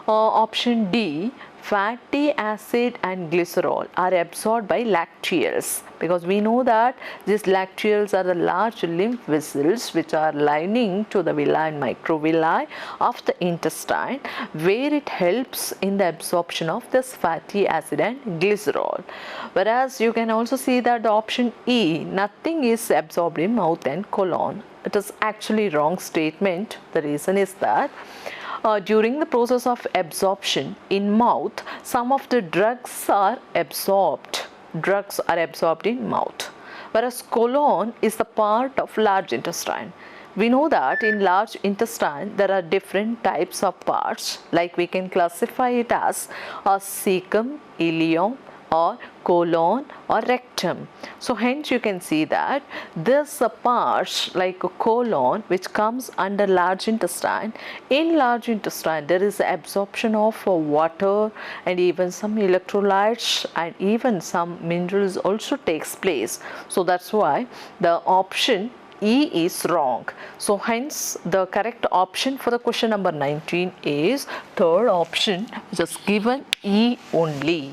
Option D, fatty acid and glycerol are absorbed by lacteals, because we know that these lacteals are the large lymph vessels which are lining to the villi and microvilli of the intestine, where it helps in the absorption of this fatty acid and glycerol. Whereas you can also see that the option E, nothing is absorbed in mouth and colon. It is actually wrong statement. The reason is that during the process of absorption in mouth, some of the drugs are absorbed. Drugs are absorbed in mouth, whereas colon is the part of large intestine. We know that in large intestine there are different types of parts, like we can classify it as a cecum, ileum or colon or rectum. So hence you can see that this part like a colon which comes under large intestine. In large intestine there is absorption of water and even some electrolytes and even some minerals also takes place. So that's why the option E is wrong. So hence the correct option for the question number 19 is third option, which is given E only.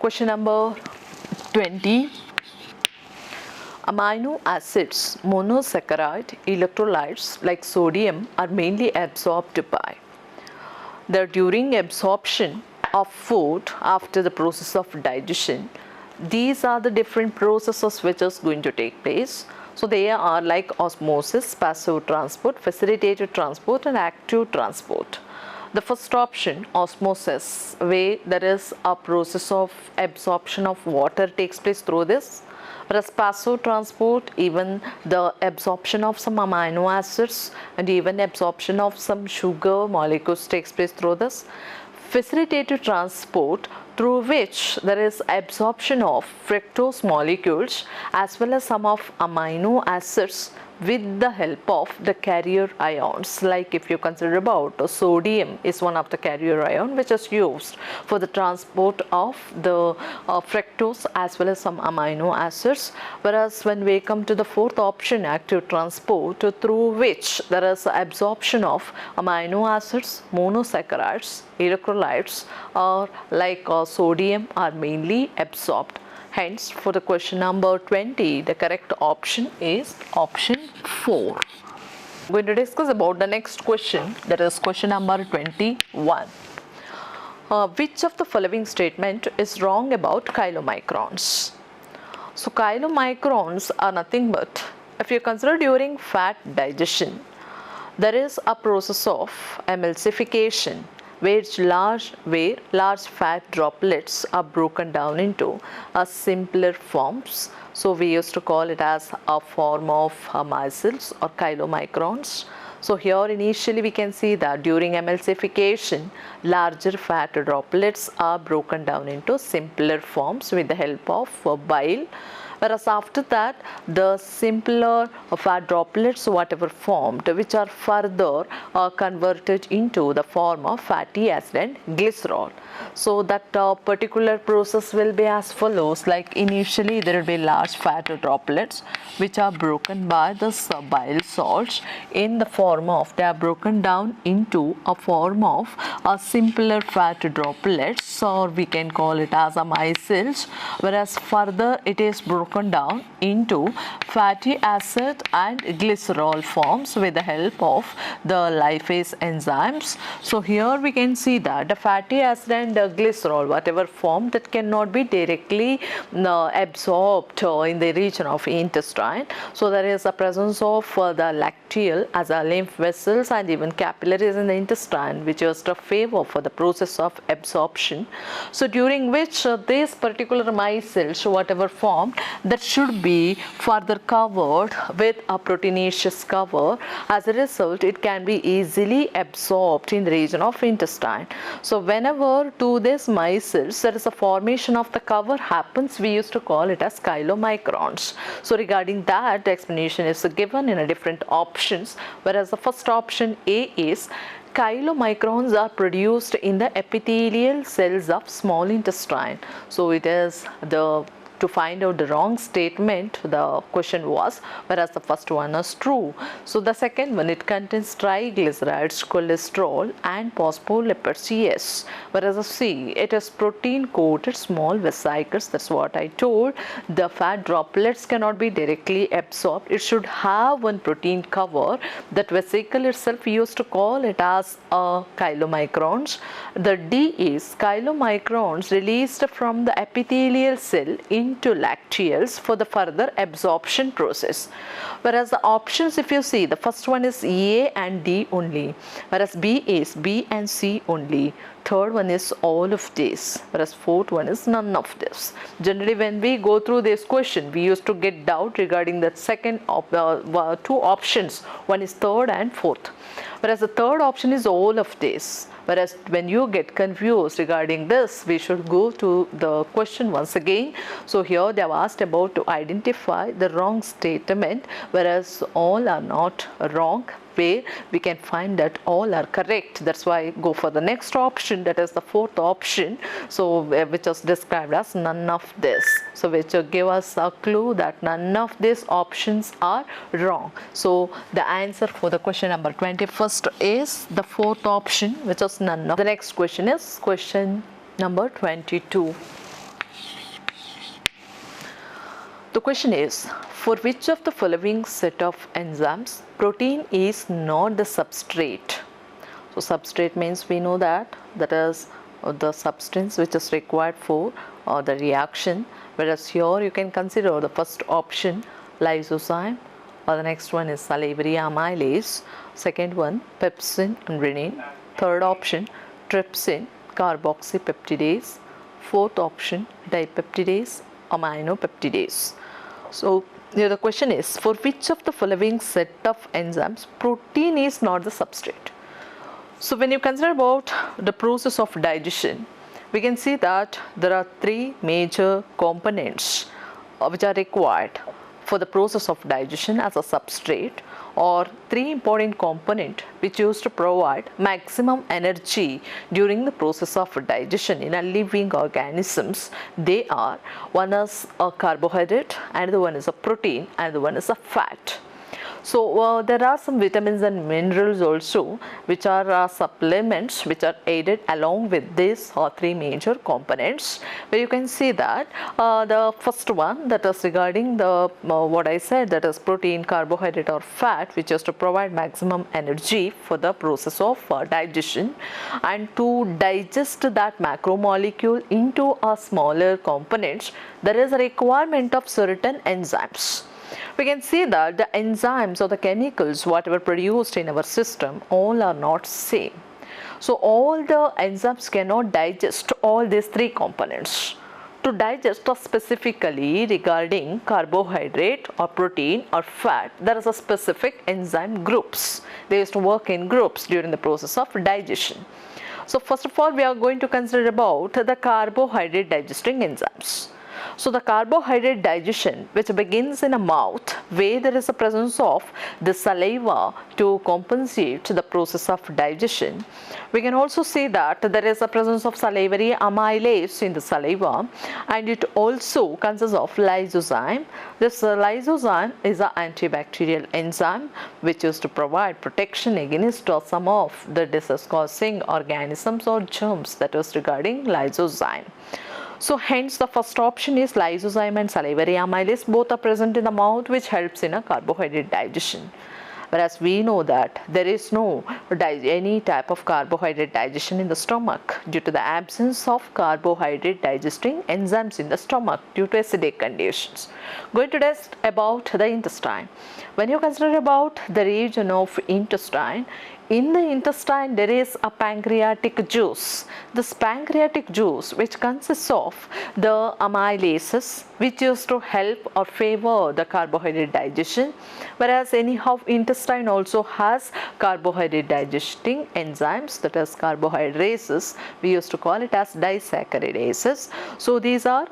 Question number 20. Amino acids, monosaccharide, electrolytes like sodium are mainly absorbed by. During absorption of food after the process of digestion, these are the different processes which is going to take place. So they are like osmosis, passive transport, facilitated transport and active transport. The first option, osmosis, where there is a process of absorption of water takes place through this. Whereas passive transport, even the absorption of some amino acids and even absorption of some sugar molecules takes place through this. Facilitated transport, through which there is absorption of fructose molecules as well as some of amino acids with the help of the carrier ions. Like if you consider about sodium is one of the carrier ion which is used for the transport of the fructose as well as some amino acids, whereas when we come to the fourth option, active transport, through which there is absorption of amino acids, monosaccharides, electrolytes, or like sodium are mainly absorbed. Hence, for the question number 20, the correct option is option 4. I'm going to discuss about the next question, that is question number 21. Which of the following statement is wrong about chylomicrons? So, chylomicrons are nothing but, if you consider during fat digestion, there is a process of emulsification where large fat droplets are broken down into simpler forms. So we used to call it as a form of micelles or chylomicrons. So here initially we can see that during emulsification, larger fat droplets are broken down into simpler forms with the help of bile. Whereas after that, the simpler fat droplets whatever formed, which are further converted into the form of fatty acid and glycerol. So that particular process will be as follows, like initially there will be large fat droplets which are broken by the bile salts in the form of, they are broken down into a form of a simpler fat droplets, or we can call it as a micelles, whereas further it is broken down into fatty acid and glycerol forms with the help of the lipase enzymes. So here we can see that the fatty acid and glycerol, whatever form, that cannot be directly absorbed in the region of intestine. So there is a presence of the lacteal as a lymph vessels and even capillaries in the intestine, which is the favor for the process of absorption. So during which this particular micelles, whatever form, that should be further covered with a proteinaceous cover. As a result, it can be easily absorbed in the region of intestine. So whenever to this micelles there is a formation of the cover happens, we used to call it as chylomicrons. So regarding that, the explanation is given in a different options, whereas the first option A is chylomicrons are produced in the epithelial cells of small intestine. So it is the, to find out the wrong statement, the question was, whereas the first one is true. So the second one, it contains triglycerides, cholesterol and phospholipids, yes, whereas the C, it is protein coated small vesicles. That's what I told. The fat droplets cannot be directly absorbed, it should have one protein cover. That vesicle itself we used to call it as chylomicrons. The D is chylomicrons released from the epithelial cell into lacteals for the further absorption process. Whereas the options, if you see, the first one is A and D only, whereas B is B and C only. Third one is all of this, whereas fourth one is none of this. Generally when we go through this question, we used to get doubt regarding the second of two options, one is third and fourth, whereas the third option is all of this. Whereas when you get confused regarding this, we should go to the question once again. So here they have asked about to identify the wrong statement, whereas all are not wrong, where we can find that all are correct. That's why I go for the next option, that is the fourth option, so which is described as none of this. So which give us a clue that none of these options are wrong. So the answer for the question number 21st is the fourth option, which is none of. The next question is question number 22. The question is, for which of the following set of enzymes protein is not the substrate? So substrate means we know that is the substance which is required for the reaction, whereas here you can consider the first option lysozyme, or the next one is salivary amylase, second one pepsin and rennin, third option trypsin carboxypeptidase, fourth option dipeptidase aminopeptidase. So here the question is, for which of the following set of enzymes protein is not the substrate? So when you consider about the process of digestion, we can see that there are three major components which are required for the process of digestion as a substrate, or three important components which used to provide maximum energy during the process of digestion in a living organisms. They are, one is a carbohydrate, another one is a protein, and the one is a fat. So there are some vitamins and minerals also, which are supplements which are aided along with these three major components, where you can see that the first one, that is regarding the what I said, that is protein, carbohydrate or fat, which is to provide maximum energy for the process of digestion, and to digest that macromolecule into a smaller components, there is a requirement of certain enzymes. We can see that the enzymes or the chemicals whatever produced in our system, all are not same. So all the enzymes cannot digest all these three components. To digest specifically regarding carbohydrate or protein or fat, there is a specific enzyme groups. They used to work in groups during the process of digestion. So first of all, we are going to consider about the carbohydrate digesting enzymes. So the carbohydrate digestion, which begins in a mouth where there is a presence of the saliva to compensate the process of digestion. We can also see that there is a presence of salivary amylase in the saliva, and it also consists of lysozyme. This lysozyme is an antibacterial enzyme which is to provide protection against some of the disease causing organisms or germs, that is regarding lysozyme. So hence the first option is lysozyme and salivary amylase, both are present in the mouth, which helps in a carbohydrate digestion. Whereas we know that there is no any type of carbohydrate digestion in the stomach due to the absence of carbohydrate digesting enzymes in the stomach due to acidic conditions. Going to test about the intestine. When you consider about the region of intestine, in the intestine there is a pancreatic juice. This pancreatic juice, which consists of the amylases, which used to help or favor the carbohydrate digestion, whereas anyhow intestine also has carbohydrate digesting enzymes, that is carbohydrases. We used to call it as disaccharidases. So these are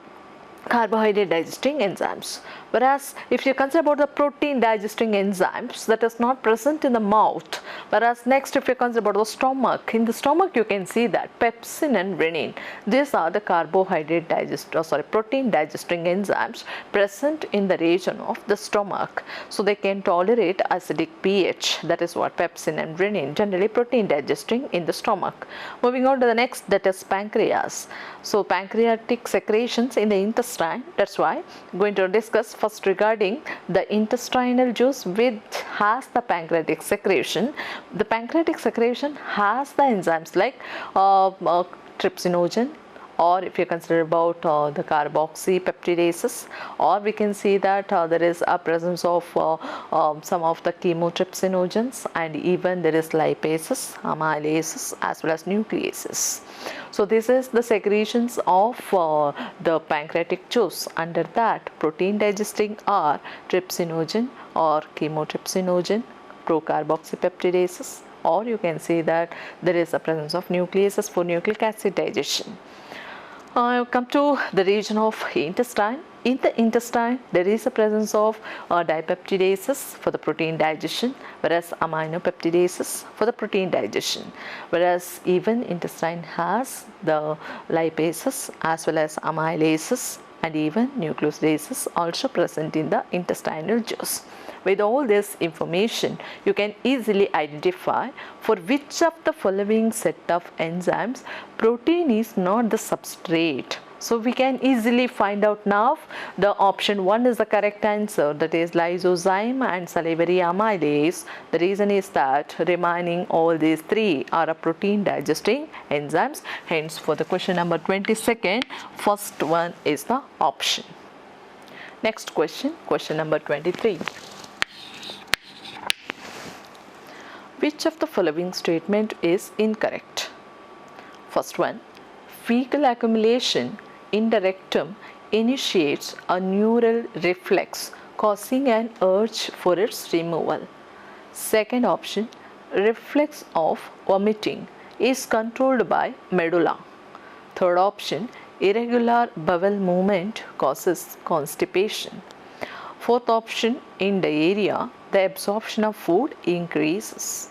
carbohydrate digesting enzymes. Whereas if you consider about the protein digesting enzymes, that is not present in the mouth. Whereas next, if you consider about the stomach, in the stomach you can see that pepsin and renin, these are the carbohydrate protein digesting enzymes present in the region of the stomach. So they can tolerate acidic pH, that is what pepsin and renin, generally protein digesting in the stomach. Moving on to the next, that is pancreas. So pancreatic secretions in the intestine, that's why I'm going to discuss first regarding the intestinal juice, which has the pancreatic secretion. The pancreatic secretion has the enzymes like trypsinogen, or if you consider about the carboxypeptidases, or we can see that there is a presence of some of the chymotrypsinogens, and even there is lipases, amylases, as well as nucleases. So this is the secretions of the pancreatic juice. Under that, protein digesting are trypsinogen or chymotrypsinogen, procarboxypeptidases, or you can see that there is a presence of nucleases for nucleic acid digestion. Come to the region of intestine. In the intestine, there is a presence of dipeptidases for the protein digestion, whereas aminopeptidases for the protein digestion. Whereas even intestine has the lipases as well as amylases and even nucleosidases also present in the intestinal juice. With all this information, you can easily identify for which of the following set of enzymes protein is not the substrate. So we can easily find out now the option 1 is the correct answer, that is lysozyme and salivary amylase. The reason is that remaining all these three are a protein digesting enzymes. Hence for the question number 22nd, first one is the option. Next question, question number 23. Which of the following statement is incorrect? First one, fecal accumulation in the rectum initiates a neural reflex causing an urge for its removal. Second option, reflex of vomiting is controlled by medulla. Third option, irregular bowel movement causes constipation. Fourth option, in diarrhea, the absorption of food increases.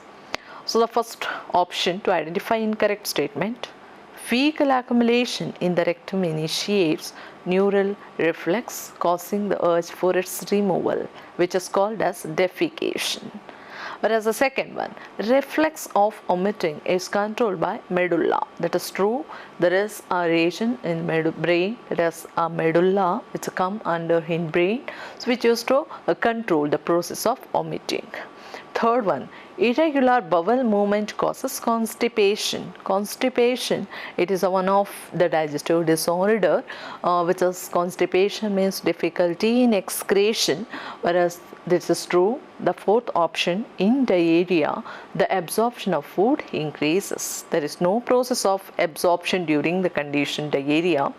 So the first option to identify incorrect statement, fecal accumulation in the rectum initiates neural reflex causing the urge for its removal, which is called as defecation. Whereas the second one, reflex of omitting is controlled by medulla. That is true. There is a region in brain, that is a medulla, which come under hindbrain, so which used to control the process of omitting. Third one, irregular bowel movement causes constipation. Constipation, it is one of the digestive disorder, which is constipation means difficulty in excretion, whereas this is true. The fourth option, in diarrhea, the absorption of food increases. There is no process of absorption during the condition diarrhea,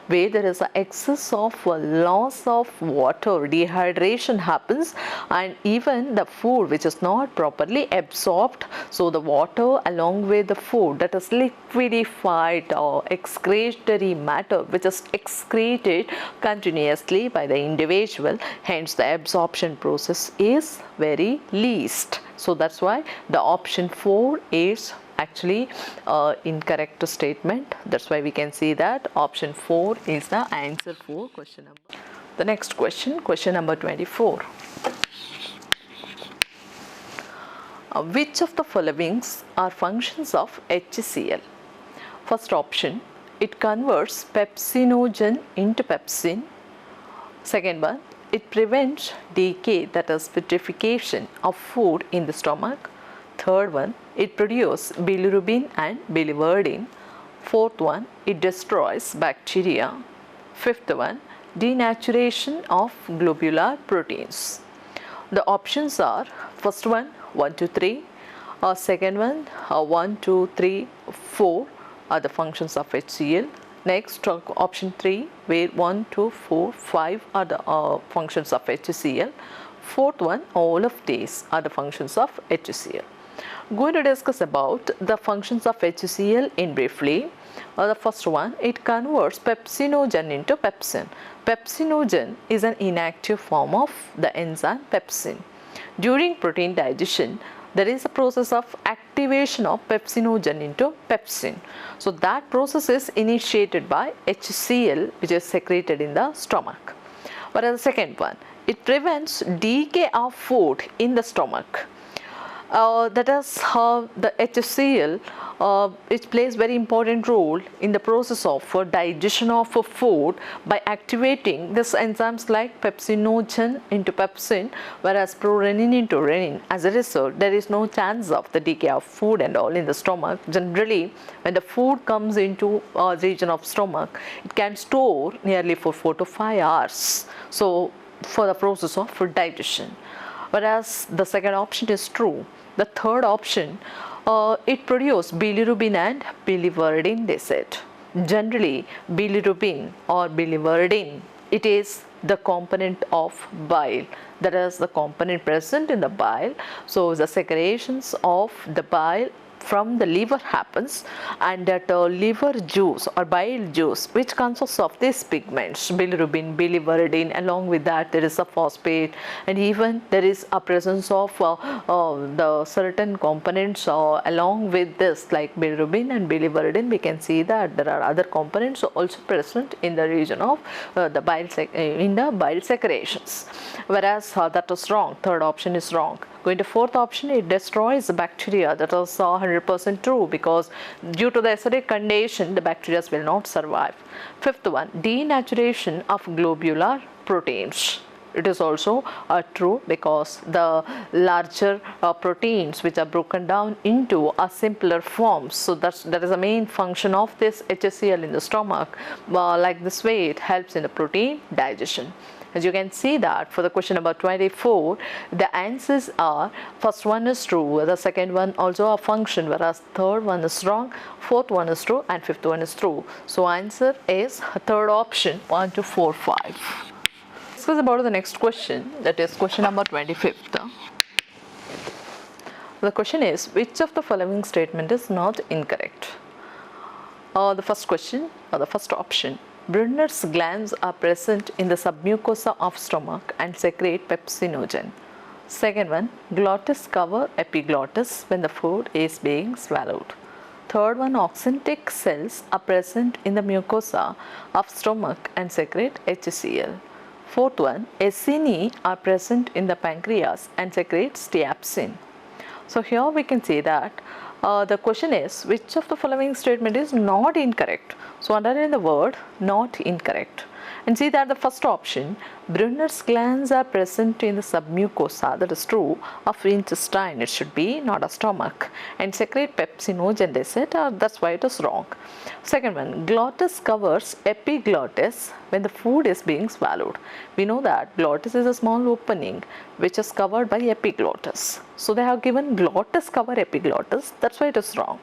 where there is an excess of loss of water, dehydration happens, and even the food which is not properly absorbed, so the water along with the food, that is liquidified or excretory matter which is excreted continuously by the individual, hence the absorption process is very least. So that's why the option 4 is actually incorrect statement. That's why we can see that option 4 is the answer for question number. The next question, question number 24. Which of the following are functions of HCl? First option, it converts pepsinogen into pepsin. Second one, it prevents decay, that is vitrification of food in the stomach. Third one, it produces bilirubin and biliverdin. Fourth one, it destroys bacteria. Fifth one, denaturation of globular proteins. The options are first one 1, 2, 3, second one 1, 2, 3, 4 are the functions of HCl. Next, option 3, where 1, 2, 4, 5 are the functions of HCl. Fourth one, all of these are the functions of HCl. Going to discuss about the functions of HCl in briefly. The first one, it converts pepsinogen into pepsin. Pepsinogen is an inactive form of the enzyme pepsin. During protein digestion, there is a process of activation of pepsinogen into pepsin. So that process is initiated by HCl, which is secreted in the stomach. Whereas the second one, it prevents decay of food in the stomach. That is how the HCl it plays very important role in the process of digestion of food by activating these enzymes like pepsinogen into pepsin, whereas prorenin into renin. As a result, there is no chance of the decay of food and all in the stomach. Generally, when the food comes into the region of stomach, it can store nearly for 4 to 5 hours. So for the process of food digestion. Whereas the second option is true. The third option, it produces bilirubin and biliverdin, they said. Generally, bilirubin or biliverdin, it is the component of bile. That is the component present in the bile. So the secretions of the bile from the liver happens, and that liver juice or bile juice, which consists of these pigments, bilirubin, biliverdin, along with that there is a phosphate, and even there is a presence of the certain components along with this, like bilirubin and biliverdin. We can see that there are other components also present in the region of the bile secretions, whereas that is wrong. Third option is wrong. Going to fourth option, it destroys the bacteria. That is 100% true, because due to the acidic condition, the bacteria will not survive. Fifth one, denaturation of globular proteins. It is also true, because the larger proteins which are broken down into a simpler forms. So that is the main function of this HCl in the stomach. Like this way, it helps in the protein digestion. As you can see that for the question number 24, the answers are, first one is true, the second one also a function, whereas third one is wrong, fourth one is true, and fifth one is true. So answer is third option, 1, 2, 4, 5. Discuss about the next question, that is question number 25th. The question is, which of the following statement is not incorrect? The first question, or the first option, Brunner's glands are present in the submucosa of stomach and secrete pepsinogen. Second one, glottis cover epiglottis when the food is being swallowed. Third one, oxyntic cells are present in the mucosa of stomach and secrete HCl. Fourth one, acini are present in the pancreas and secrete stiapsin. So here we can see that the question is, which of the following statement is not incorrect? So underline the word not incorrect and see that the first option, Brunner's glands are present in the submucosa, that is true, of intestine. It should be, not a stomach, and secrete pepsinogen, they said, that's why it is wrong. Second one, glottis covers epiglottis when the food is being swallowed. We know that glottis is a small opening which is covered by epiglottis. So they have given glottis cover epiglottis, that's why it is wrong.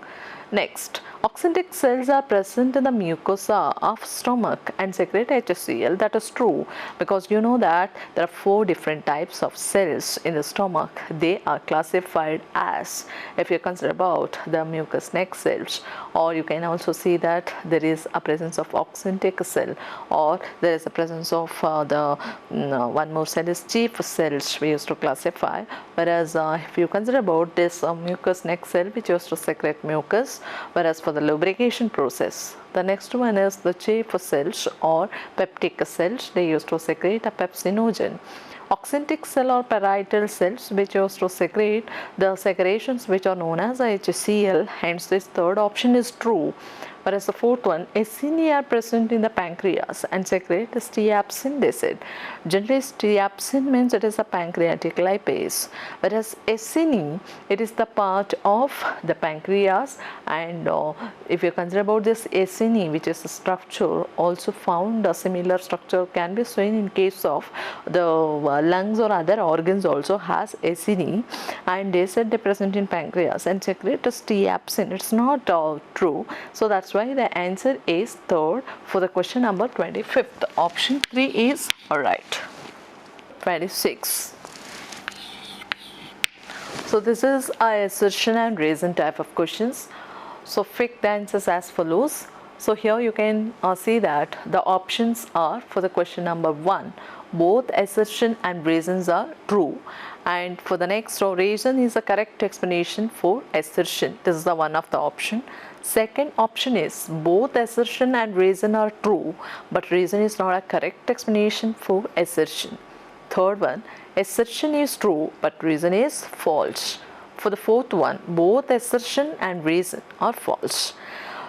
Next, oxyntic cells are present in the mucosa of stomach and secrete HCl. That is true because you know that there are 4 different types of cells in the stomach. They are classified as, if you consider about the mucous neck cells, or you can also see that there is a presence of oxyntic cell, or there is a presence of one more cell is chief cells we used to classify. Whereas if you consider about this mucous neck cell which used to secrete mucus, whereas for the lubrication process, the next one is the chief cells or peptic cells. They used to secrete a pepsinogen. Oxyntic cell or parietal cells which used to secrete the secretions which are known as HCl. Hence this third option is true. Whereas the fourth one, acini are present in the pancreas and secrete stiapsin, they said. Generally stiapsin means it is a pancreatic lipase, whereas acini, it is the part of the pancreas. And if you consider about this acini, which is a structure also found, a similar structure can be seen in case of the lungs or other organs also has acini, and they said they present in pancreas and secrete stiapsin. It's not true. So that's why the answer is third for the question number 25th. Option 3 is right. 26. So this is a assertion and reason type of questions. So pick the answers as follows. So here you can see that the options are for the question number 1. Both assertion and reasons are true. And for the next row, reason is the correct explanation for assertion. This is the one of the option. Second option is both assertion and reason are true, but reason is not a correct explanation for assertion. Third one, assertion is true, but reason is false. For the fourth one, both assertion and reason are false.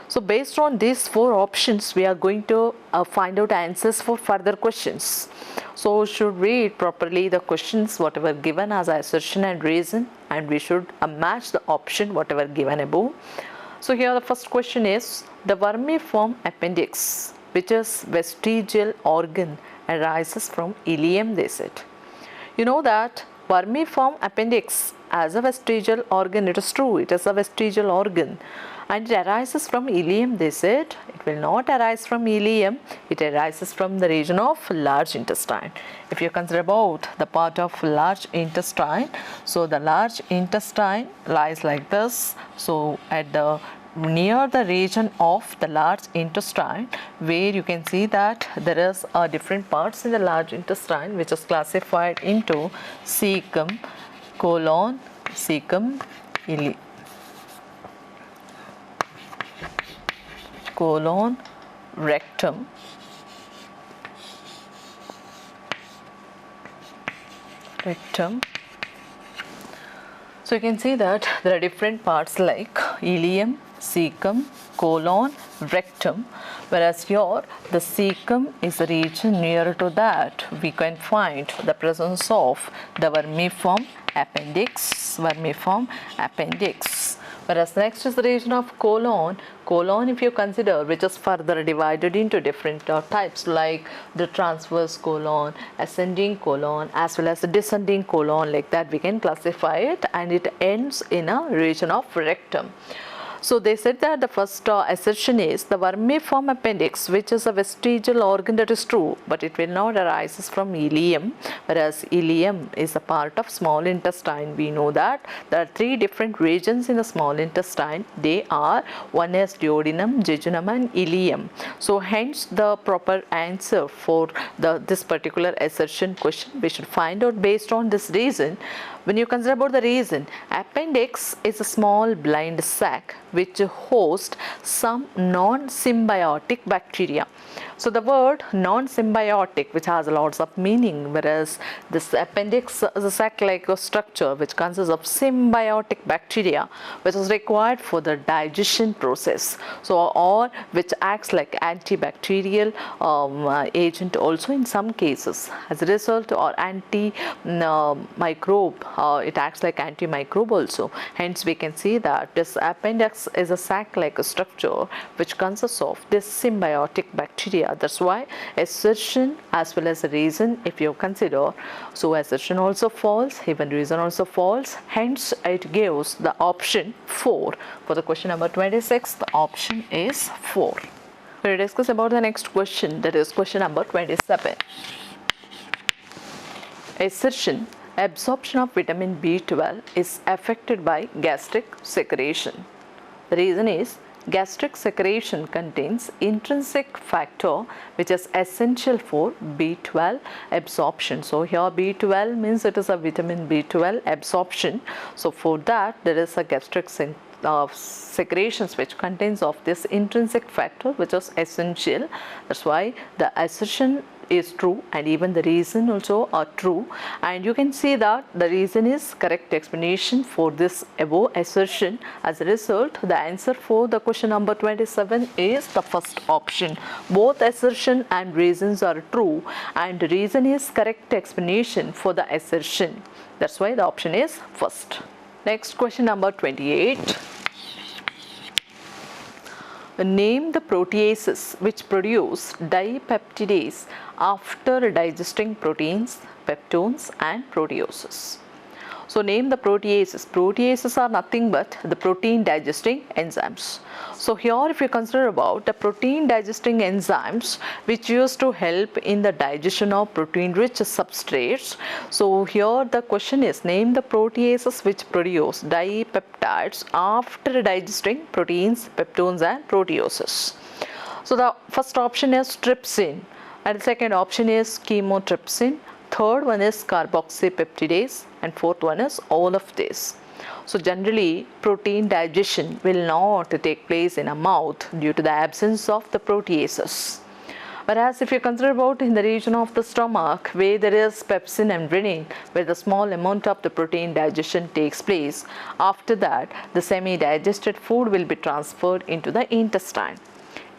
So based on these 4 options, we are going to find out answers for further questions. So should read properly the questions whatever given as assertion and reason, and we should match the option whatever given above. So here the first question is, the vermiform appendix, which is vestigial organ, arises from ileum, they said. You know that vermiform appendix as a vestigial organ, it is true, it is a vestigial organ, and it arises from ileum, they said. It will not arise from ileum, it arises from the region of large intestine. If you consider about the part of large intestine, so the large intestine lies like this. So at the near the region of the large intestine, where you can see that there is different parts in the large intestine which is classified into cecum, colon, cecum, ileum, colon, rectum, rectum. So you can see that there are different parts like ileum, cecum, colon, rectum, whereas here the cecum is the region nearer to that we can find the presence of the vermiform appendix, whereas next is the region of colon. Colon, if you consider, which is further divided into different types like the transverse colon, ascending colon, as well as the descending colon, like that we can classify it, and it ends in a region of rectum. So they said that the first assertion is the vermiform appendix, which is a vestigial organ, that is true, but it will not arise from ileum, whereas ileum is a part of small intestine. We know that there are three different regions in the small intestine. They are, one is duodenum, jejunum and ileum. So hence the proper answer for this particular assertion question we should find out based on this reason. When you consider about the reason, appendix is a small blind sac which hosts some non-symbiotic bacteria. So the word non-symbiotic, which has lots of meaning, whereas this appendix is a sac-like structure which consists of symbiotic bacteria which is required for the digestion process. So or which acts like antibacterial agent also in some cases. As a result, or anti-microbe, it acts like antimicrobe also. Hence we can see that this appendix is a sac-like structure which consists of this symbiotic bacteria. That's why assertion as well as reason, if you consider, so assertion also false, even reason also false. Hence it gives the option 4 for the question number 26. The option is 4. We will discuss about the next question, that is question number 27. Assertion: absorption of vitamin B12 is affected by gastric secretion. The reason is gastric secretion contains intrinsic factor which is essential for B12 absorption. So here B12 means it is a vitamin B12 absorption. So for that there is a gastric secretions which contains of this intrinsic factor which is essential. That's why the assertion is true and even the reason also are true, and you can see that the reason is correct explanation for this above assertion. As a result, the answer for the question number 27 is the first option. Both assertion and reasons are true and reason is correct explanation for the assertion. That's why the option is first. Next question number 28. Name the proteases which produce dipeptidase after digesting proteins, peptones and proteoses. So name the proteases. Proteases are nothing but the protein digesting enzymes. So here if you consider about the protein digesting enzymes which used to help in the digestion of protein rich substrates. So here the question is, name the proteases which produce dipeptides after digesting proteins, peptones and proteoses. So the first option is trypsin and the second option is chymotrypsin. Third one is carboxypeptidase and fourth one is all of this. So generally protein digestion will not take place in a mouth due to the absence of the proteases. Whereas if you consider about in the region of the stomach where there is pepsin and renin, where the small amount of the protein digestion takes place, after that the semi-digested food will be transferred into the intestine.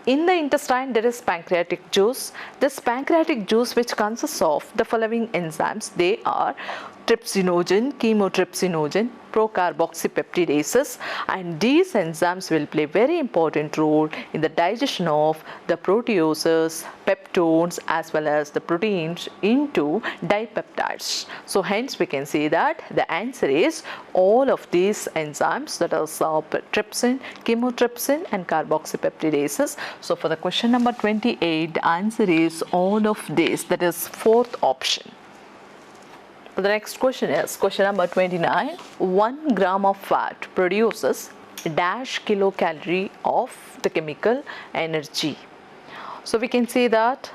In the intestine there is pancreatic juice. This pancreatic juice which consists of the following enzymes. They are trypsinogen, chymotrypsinogen, procarboxypeptidases, and these enzymes will play very important role in the digestion of the proteoses, peptones as well as the proteins into dipeptides. So hence we can say that the answer is all of these enzymes, that is trypsin, chymotrypsin and carboxypeptidases. So for the question number 28, the answer is all of this, that is fourth option. The next question is question number 29. 1 gram of fat produces dash kilocalorie of the chemical energy. So we can say that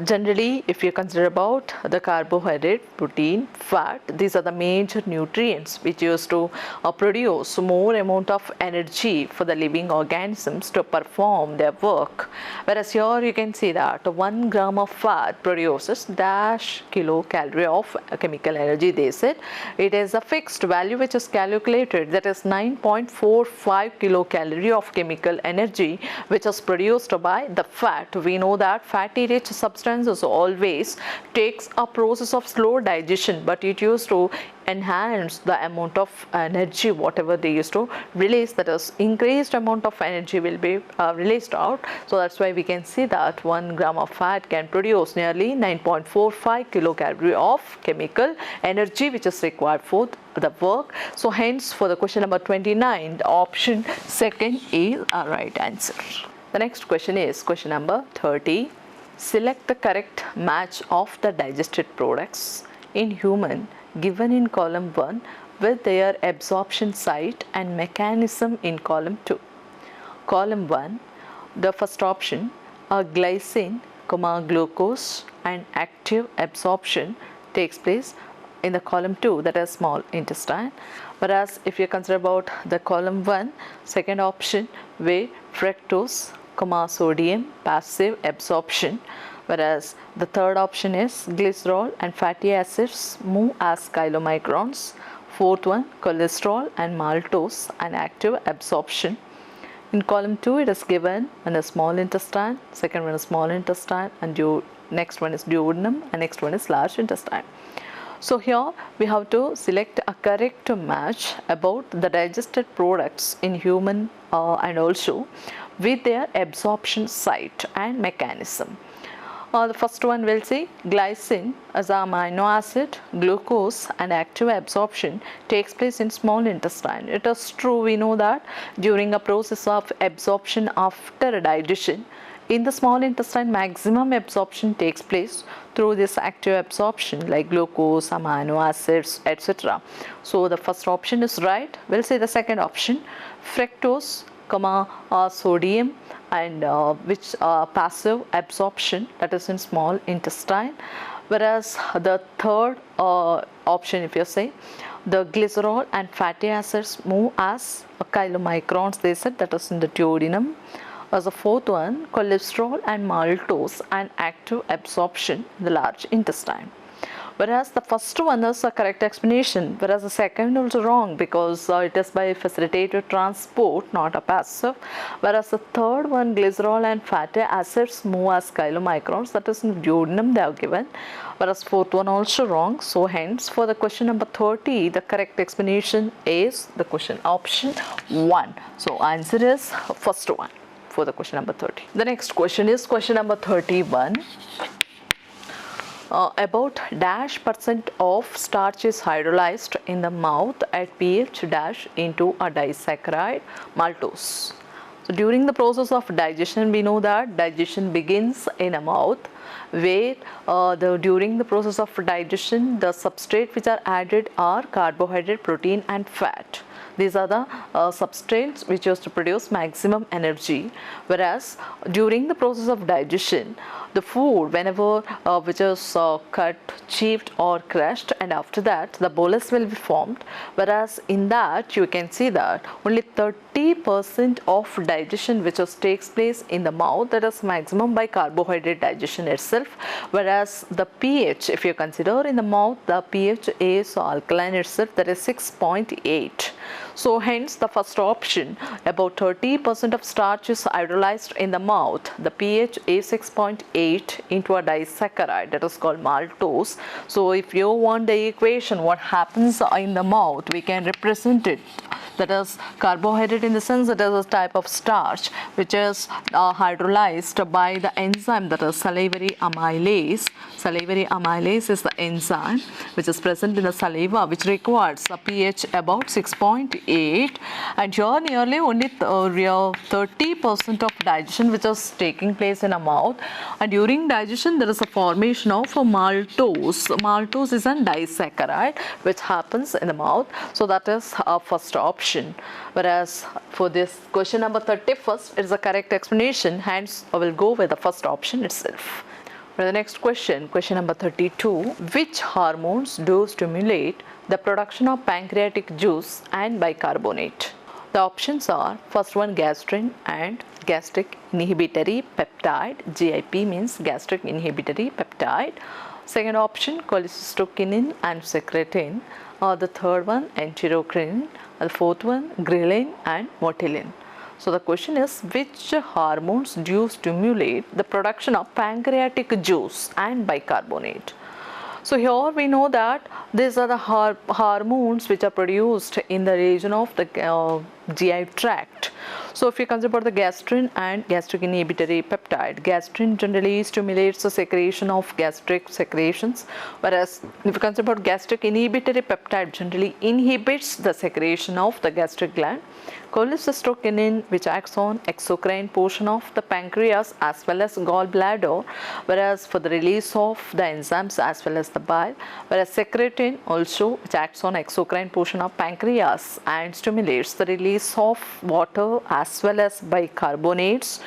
generally if you consider about the carbohydrate, protein, fat, these are the major nutrients which used to produce more amount of energy for the living organisms to perform their work. Whereas here you can see that 1 gram of fat produces dash kilocalorie of chemical energy. They said it is a fixed value which is calculated, that is 9.45 kilocalorie of chemical energy which is produced by the fat. We know that fatty rich substances substances always takes a process of slow digestion, but it used to enhance the amount of energy whatever they used to release, that is increased amount of energy will be released out. So that's why we can see that 1 gram of fat can produce nearly 9.45 kilocalorie of chemical energy which is required for the work. So hence for the question number 29, the option second is a right answer. The next question is question number 30. Select the correct match of the digested products in human given in column 1 with their absorption site and mechanism in column 2. Column 1, the first option, a glycine, glucose and active absorption takes place in the column 2, that is small intestine. Whereas if you consider about the column 1, second option where fructose, sodium, passive absorption. Whereas the third option is glycerol and fatty acids move as chylomicrons. Fourth one, cholesterol and maltose and active absorption. In column 2 it is given in a small intestine, second one is small intestine, and next one is duodenum, and next one is large intestine. So here we have to select a correct match about the digested products in human and also with their absorption site and mechanism. The first one will say glycine as an amino acid, glucose and active absorption takes place in small intestine. It is true, we know that during a process of absorption after digestion, in the small intestine maximum absorption takes place through this active absorption like glucose, amino acids, etc. So the first option is right. We'll say the second option, fructose, sodium and which passive absorption, that is in small intestine. Whereas the third option, if you say the glycerol and fatty acids move as chylomicrons, they said, that is in the duodenum. As the fourth one, cholesterol and maltose and active absorption in the large intestine. Whereas the first one is a correct explanation, whereas the second is wrong because it is by facilitated transport, not a passive. Whereas the third one, glycerol and fatty acids move as chylomicrons, that is in duodenum they are given. Whereas fourth one also wrong. So hence for the question number 30, the correct explanation is the question option 1. So answer is first one for the question number 30. The next question is question number 31. About dash percent of starch is hydrolyzed in the mouth at pH dash into a disaccharide maltose. So during the process of digestion, we know that digestion begins in a mouth, where during the process of digestion the substrate which are added are carbohydrate, protein and fat. These are the substrates which used to produce maximum energy. Whereas during the process of digestion, the food whenever which is cut, chewed or crushed, and after that the bolus will be formed. Whereas in that you can see that only 30% of digestion which takes place in the mouth, that is maximum by carbohydrate digestion itself. Whereas the pH, if you consider in the mouth, the pH is alkaline itself, that is 6.8. So hence the first option, about 30% of starch is hydrolyzed in the mouth. The pH is 6.8 into a disaccharide, that is called maltose. So if you want the equation what happens in the mouth, we can represent it, that is carbohydrate in the sense that is a type of starch which is hydrolyzed by the enzyme, that is salivary amylase. Salivary amylase is the enzyme which is present in the saliva, which requires a pH about 6.8, and here nearly only 30% of digestion which is taking place in a mouth, and during digestion there is a formation of a maltose. Maltose is a disaccharide which happens in the mouth. So that is our first option. Whereas for this question number 31st, it is a correct explanation, hence I will go with the first option itself. For the next question, question number 32, which hormones do stimulate the production of pancreatic juice and bicarbonate? The options are, first one gastrin and gastric inhibitory peptide, GIP means gastric inhibitory peptide. Second option cholecystokinin and secretin. The third one enterocrinin. The fourth one ghrelin and motilin. So the question is, which hormones do stimulate the production of pancreatic juice and bicarbonate? So here we know that these are the hormones which are produced in the region of the GI tract. So if you consider the gastrin and gastric inhibitory peptide, gastrin generally stimulates the secretion of gastric secretions, whereas if you consider gastric inhibitory peptide generally inhibits the secretion of the gastric gland. Cholecystokinin, which acts on exocrine portion of the pancreas as well as gallbladder, whereas for the release of the enzymes as well as the bile, whereas secretin also, which acts on exocrine portion of pancreas and stimulates the release of water as well as bicarbonates.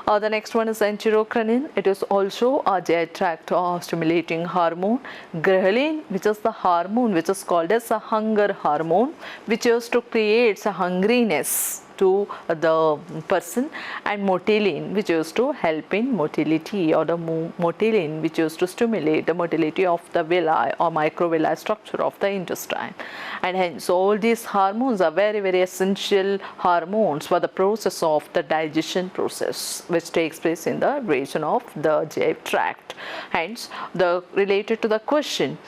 The next one is enterocrinin. It is also a GI tract stimulating hormone. Ghrelin, which is the hormone which is called as a hunger hormone, which is to create a hungriness to the person, and motilin, which is to help in motility, or the motilin, which is to stimulate the motility of the villi or microvilli structure of the intestine. And hence all these hormones are very essential hormones for the process of the digestion process which takes place in the region of the GI tract. Hence the related to the question,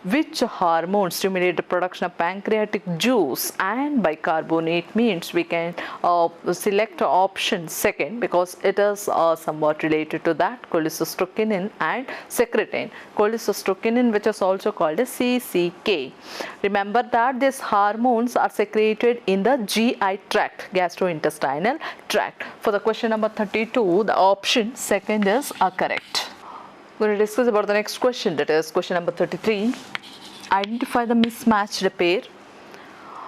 which hormones stimulate the production of pancreatic juice and bicarbonate, means we can select option second because it is somewhat related to that, cholecystokinin and secretin. Cholecystokinin, which is also called as CCK. Remember that these hormones are secreted in the GI tract, gastrointestinal tract. For the question number 32, the option second is correct. We are going to discuss about the next question, that is question number 33. Identify the mismatched pair.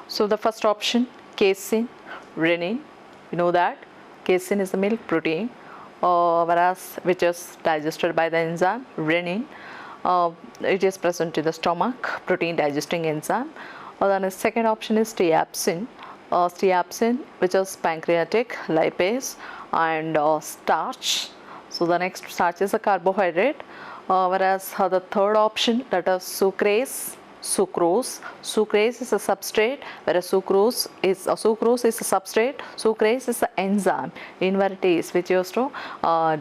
So the first option, casein, rennin. You know that casein is the milk protein, whereas which is digested by the enzyme rennin. It is present in the stomach, protein digesting enzyme. Then the second option is steaopsin. Steaopsin, which is pancreatic lipase and starch. So the next starch is a carbohydrate, whereas the third option, that is sucrase. Sucrase is a substrate, whereas sucrose is a substrate. Sucrase is an enzyme invertase which used to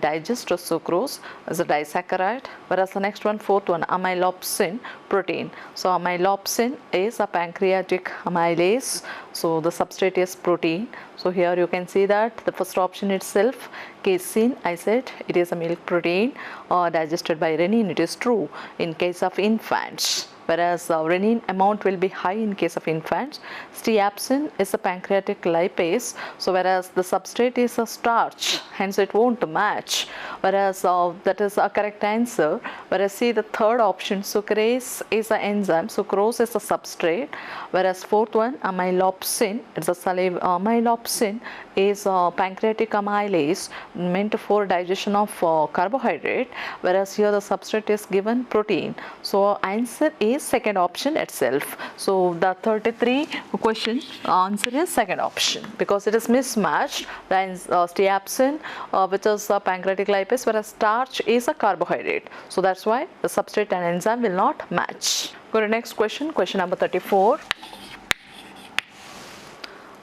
digest sucrose as a disaccharide, whereas the next one, fourth one, amylopsin protein. So amylopsin is a pancreatic amylase, so the substrate is protein. So here you can see that the first option itself, casein, I said it is a milk protein digested by rennin. It is true in case of infants, whereas rennin amount will be high in case of infants. Steaopsin is a pancreatic lipase, so whereas the substrate is a starch, hence it won't match, whereas that is a correct answer. Whereas see the third option, sucrase is an enzyme, sucrose is a substrate, whereas fourth one, amylopsin, it's a amylopsin is a pancreatic amylase meant for digestion of carbohydrate, whereas here the substrate is given protein. So answer is second option itself. So the 33 question answer is second option because it is mismatched. Then steaopsin, which is a pancreatic lipase, whereas starch is a carbohydrate. So that's why the substrate and enzyme will not match. Go to next question, question number 34.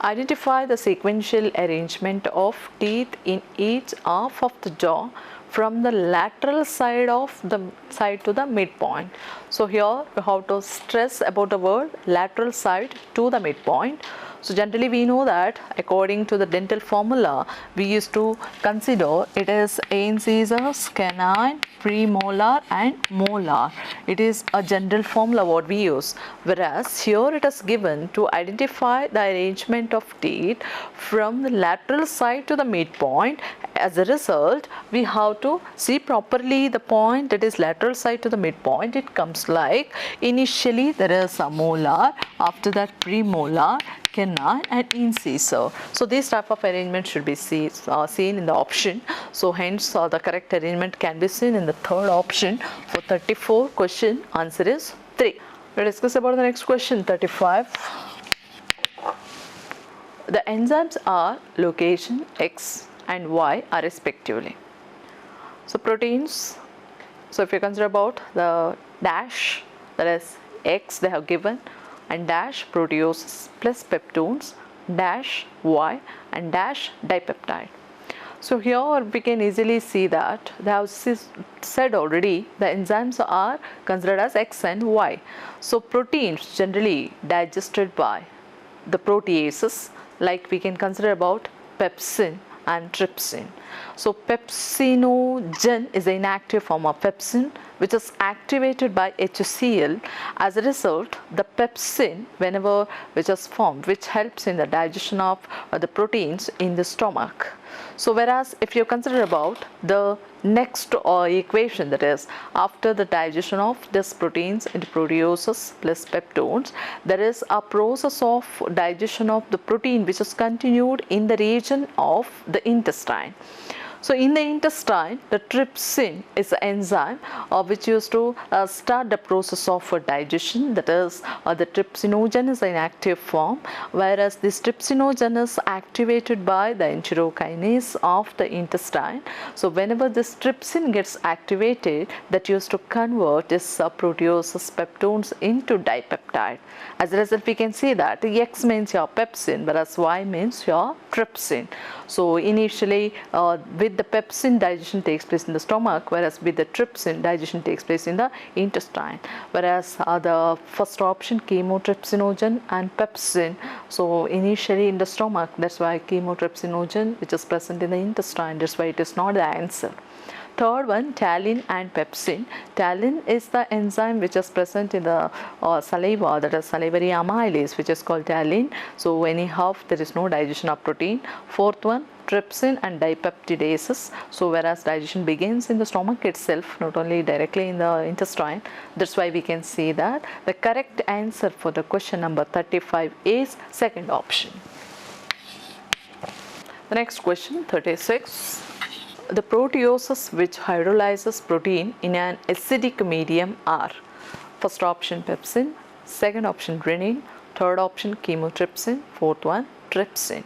Identify the sequential arrangement of teeth in each half of the jaw from the lateral side to the midpoint. So here you have to stress about the word lateral side to the midpoint. So generally we know that according to the dental formula, we used to consider it is incisors, canine, premolar and molar. It is a general formula what we use, whereas here it is given to identify the arrangement of teeth from the lateral side to the midpoint. As a result, we have to see properly the point, that is lateral side to the midpoint. It comes like initially there is a molar, after that premolar, canine and incisor. So this type of arrangement should be seen in the option. So hence the correct arrangement can be seen in the third option. For 34 question, answer is 3. We'll discuss about the next question, 35. The enzymes are location X and Y are respectively. So proteins, so if you consider about the dash, that is X they have given, and dash proteoses plus peptones, dash Y and dash dipeptide. So here we can easily see that they have said already the enzymes are considered as X and Y. So proteins generally digested by the proteases, like we can consider about pepsin and trypsin. So pepsinogen is the inactive form of pepsin which is activated by HCl. As a result, the pepsin whenever which is formed, which helps in the digestion of the proteins in the stomach. So whereas if you consider about the next equation, that is after the digestion of these proteins into proteoses plus peptones, there is a process of digestion of the protein which is continued in the region of the intestine. So in the intestine, the trypsin is the enzyme which used to start the process of digestion, that is the trypsinogen is an active form, whereas this trypsinogen is activated by the enterokinase of the intestine. So whenever this trypsin gets activated, that used to convert this proteoses peptones into dipeptide. As a result, we can see that X means your pepsin, whereas Y means your trypsin. So initially with the pepsin, digestion takes place in the stomach, whereas with the trypsin, digestion takes place in the intestine. Whereas the first option, chymotrypsinogen and pepsin, so initially in the stomach, that's why chymotrypsinogen which is present in the intestine, that's why it is not the answer. Third one, taline and pepsin. Taline is the enzyme which is present in the saliva, that is salivary amylase, which is called taline. So anyhow, there is no digestion of protein. Fourth one, trypsin and dipeptidases. So whereas digestion begins in the stomach itself, not only directly in the intestine, that's why we can see that the correct answer for the question number 35 is second option. The next question, 36. The proteoses which hydrolyzes protein in an acidic medium are: first option pepsin, second option renin, third option chymotrypsin, fourth one trypsin.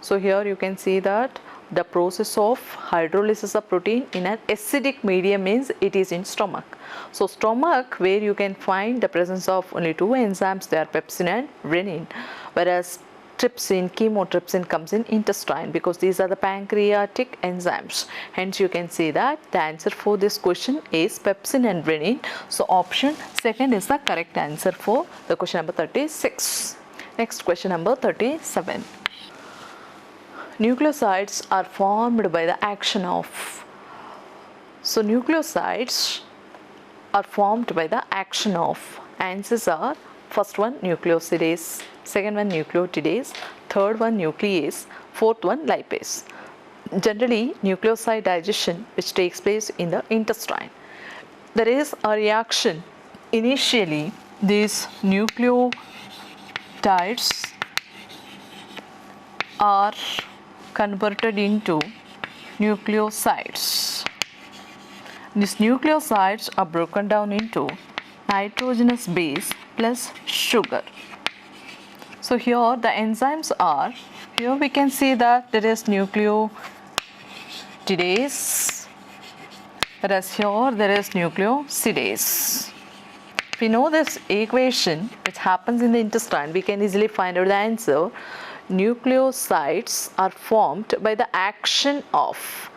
So here you can see that the process of hydrolysis of protein in an acidic medium means it is in stomach. So stomach, where you can find the presence of only two enzymes, they are pepsin and renin, whereas trypsin, chymotrypsin comes in intestine because these are the pancreatic enzymes. Hence you can see that the answer for this question is pepsin and renin. So option second is the correct answer for the question number 36. Next, question number 37. Nucleosides are formed by the action of. So nucleosides are formed by the action of. Answers are: first one nucleosidase, second one nucleotidase, third one nuclease, fourth one lipase. Generally nucleoside digestion which takes place in the intestine. There is a reaction. Initially these nucleotides are converted into nucleosides. These nucleosides are broken down into nitrogenous base plus sugar. So here the enzymes are, here we can see that there is nucleotidase, whereas here there is nucleosidase. If we know this equation which happens in the intestine, we can easily find out the answer. Nucleosides are formed by the action of.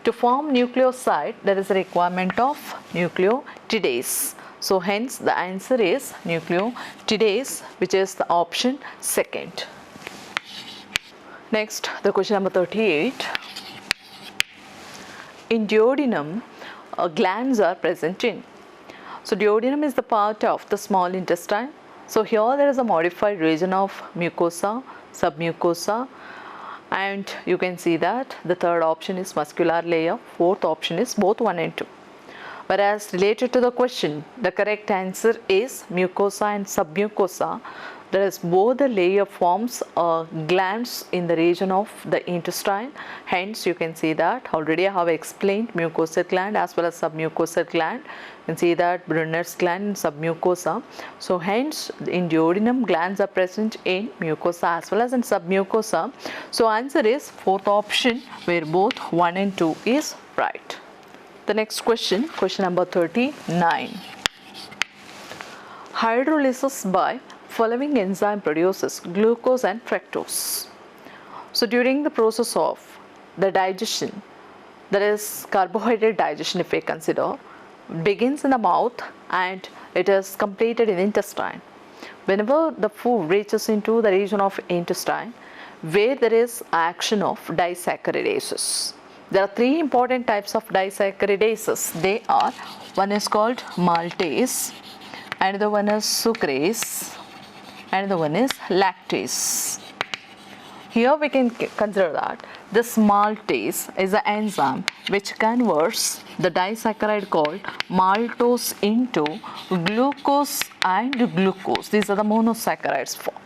To form nucleoside, there is a requirement of nucleotidase. So hence the answer is nucleotidase, which is the option second. Next, the question number 38. In duodenum, glands are present in. So duodenum is the part of the small intestine. So here there is a modified region of mucosa, submucosa, and you can see that the third option is muscular layer, fourth option is both 1 and 2. Whereas related to the question, the correct answer is mucosa and submucosa. That is, both the layer forms glands in the region of the intestine. Hence you can see that already I have explained mucosal gland as well as submucosal gland. You can see that Brunner's gland and submucosa. So hence in duodenum, glands are present in mucosa as well as in submucosa. So answer is fourth option, where both 1 and 2 is right. The next question, question number 39. Hydrolysis by following enzyme produces glucose and fructose. So during the process of the digestion, that is carbohydrate digestion if we consider, begins in the mouth and it is completed in intestine. Whenever the food reaches into the region of intestine, where there is action of disaccharidases. There are three important types of disaccharidases. They are, one is called maltase, another one is sucrase, another one is lactase. Here we can consider that this maltase is an enzyme which converts the disaccharide called maltose into glucose and glucose. These are the monosaccharides formed.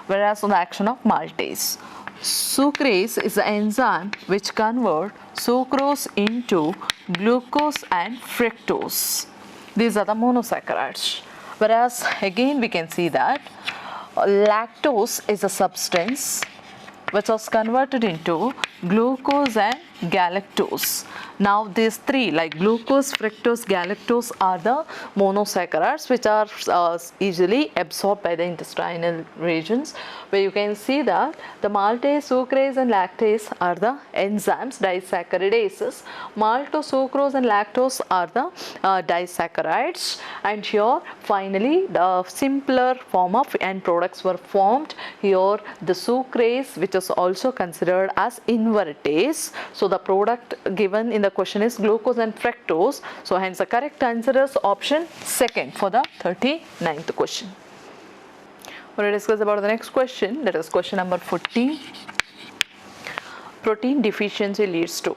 Whereas on the action of maltase, sucrase is the enzyme which converts sucrose into glucose and fructose. These are the monosaccharides. Whereas again we can see that lactose is a substance which was converted into glucose and galactose. Now these three, like glucose, fructose, galactose, are the monosaccharides which are easily absorbed by the intestinal regions, where you can see that the maltase, sucrase and lactase are the enzymes, disaccharidases. Maltose, sucrose and lactose are the disaccharides, and here finally the simpler form of end products were formed. Here the sucrase, which is also considered as invertase. So the product given in the question is glucose and fructose. So hence the correct answer is option second for the 39th question. We will discuss about the next question, that is question number 14. Protein deficiency leads to.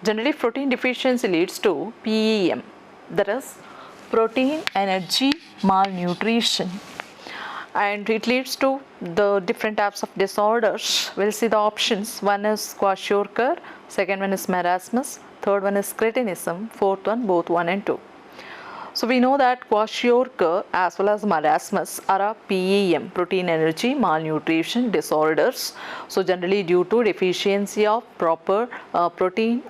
Generally protein deficiency leads to PEM, that is protein energy malnutrition, and it leads to the different types of disorders. We'll see the options. One is Kwashiorkor, second one is marasmus, third one is cretinism, fourth one both 1 and 2. So we know that Kwashiorkor as well as marasmus are a PEM, protein energy malnutrition disorders. So generally due to deficiency of proper protein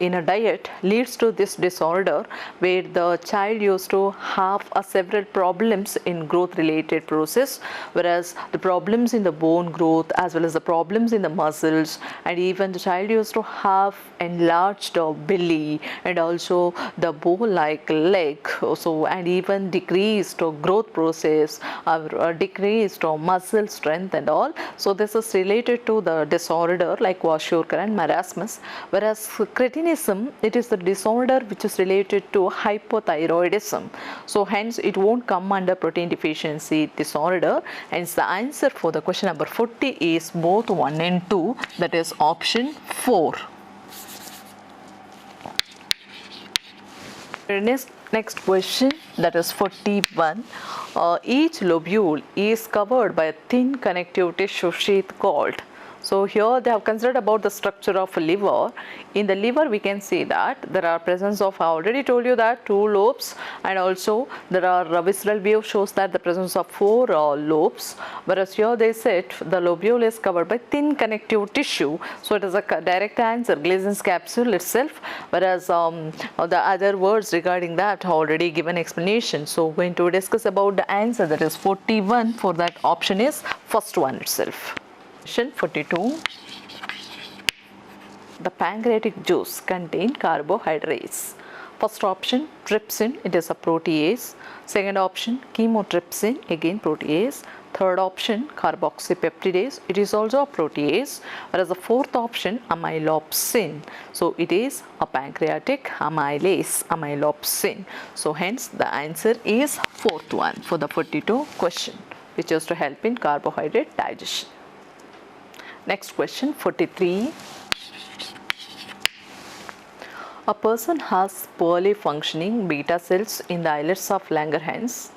in a diet leads to this disorder, where the child used to have several problems in growth related process, whereas the problems in the bone growth as well as the problems in the muscles, and even the child used to have enlarged belly and also the bow like leg, so and even decreased growth process or decreased muscle strength and all. So this is related to the disorder like Kwashiorkor and marasmus. Whereas cretinism, it is the disorder which is related to hypothyroidism. So hence it won't come under protein deficiency disorder. Hence the answer for the question number 40 is both 1 and 2, that is option 4. Next question, that is 41. Each lobule is covered by a thin connective tissue sheath called. So here they have considered about the structure of a liver. In the liver we can see that there are presence of, I already told you that 2 lobes, and also there are visceral view shows that the presence of 4 lobes, whereas here they said the lobule is covered by thin connective tissue. So it is a direct answer, Gleason's capsule itself, whereas the other words regarding that already given explanation. So going to discuss about the answer, that is 41, for that option is first one itself. Question 42. The pancreatic juice contain carbohydrates. First option trypsin, it is a protease. Second option chymotrypsin, again protease. Third option carboxypeptidase, it is also a protease. Whereas the fourth option amylopsin, so it is a pancreatic amylase, amylopsin. So hence the answer is fourth one for the 42 question, which is to help in carbohydrate digestion. Next question 43. A person has poorly functioning beta cells in the islets of Langerhans.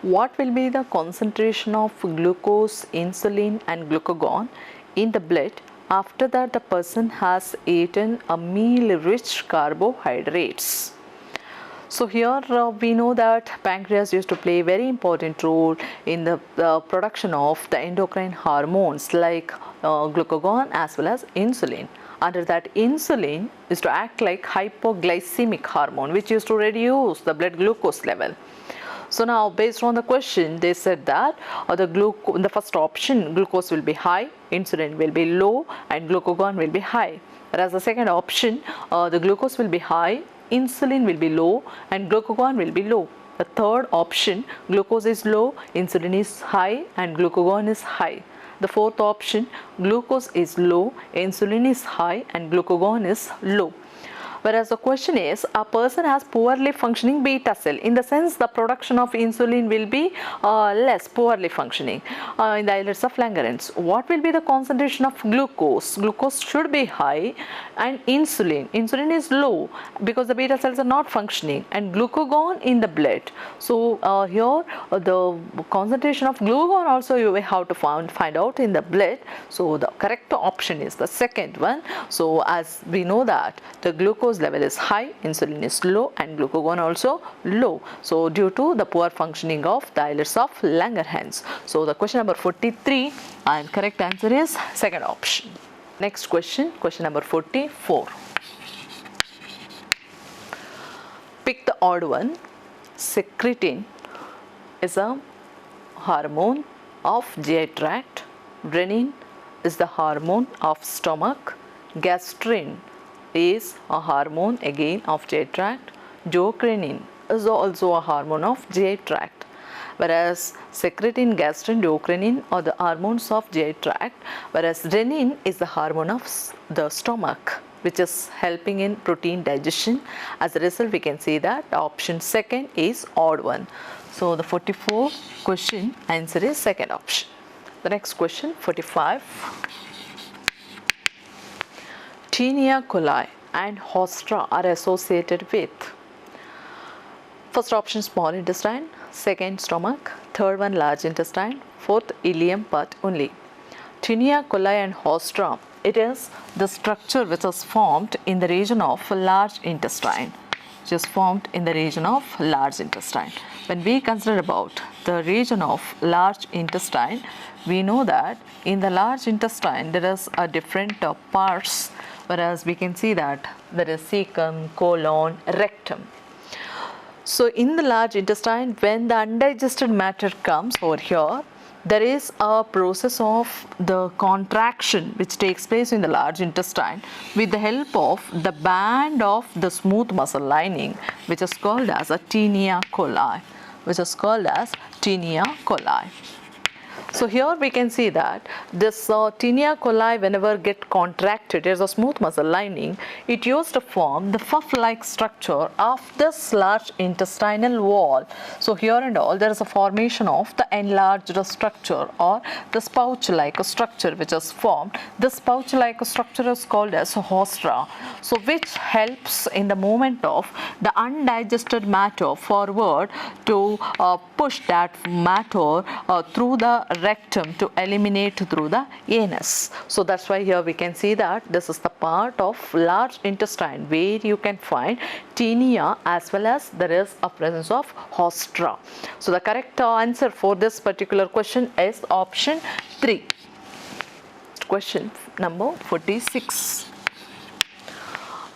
What will be the concentration of glucose, insulin and glucagon in the blood after that the person has eaten a meal rich carbohydrates? So here we know that pancreas used to play a very important role in the production of the endocrine hormones like glucagon as well as insulin. Under that, insulin is to act like hypoglycemic hormone which used to reduce the blood glucose level. So now based on the question, they said that the first option, glucose will be high, insulin will be low, and glucagon will be high. Whereas the second option, the glucose will be high, insulin will be low, and glucagon will be low. The third option, glucose is low, insulin is high, and glucagon is high. The fourth option, glucose is low, insulin is high, and glucagon is low. Whereas the question is, a person has poorly functioning beta cell, in the sense the production of insulin will be less, poorly functioning in the islets of Langerhans. What will be the concentration of glucose? Glucose should be high, and insulin is low because the beta cells are not functioning, and glucagon in the blood. So here the concentration of glucagon also you will have to find out in the blood. So the correct option is the second one. So as we know that the glucose level is high, insulin is low, and glucagon also low. So due to the poor functioning of the islets of Langerhans. So the question number 43 and correct answer is second option. Next question, question number 44. Pick the odd one. Secretin is a hormone of GI tract. Renin is the hormone of stomach. Gastrin is a hormone again of GI tract. Endocrinin is also a hormone of GI tract. Whereas secretin, gastrin, endocrinin are the hormones of GI tract, whereas renin is the hormone of the stomach, which is helping in protein digestion. As a result, we can say that option second is odd one. So the 44 question answer is second option. The next question, 45. Taenia coli and Hostra are associated with. First option small intestine, second stomach, third one large intestine, fourth ileum part only. Taenia coli and Hostra, it is the structure which is formed in the region of large intestine. Just formed in the region of large intestine. When we consider about the region of large intestine, we know that in the large intestine there is a different parts, whereas we can see that there is cecum, colon, rectum. So in the large intestine, when the undigested matter comes over here, there is a process of the contraction which takes place in the large intestine with the help of the band of the smooth muscle lining, which is called as a taenia coli, So here we can see that this taenia coli, whenever get contracted, there is a smooth muscle lining. It used to form the puff-like structure of this large intestinal wall. So here and all, there is a formation of the enlarged structure or the pouch-like structure which is formed. This pouch-like structure is called as Hostra. So which helps in the movement of the undigested matter forward to push that matter through the rectum to eliminate through the anus. So that's why here we can see that this is the part of large intestine where you can find taenia as well as there is a presence of Hostra. So the correct answer for this particular question is option 3. Question number 46.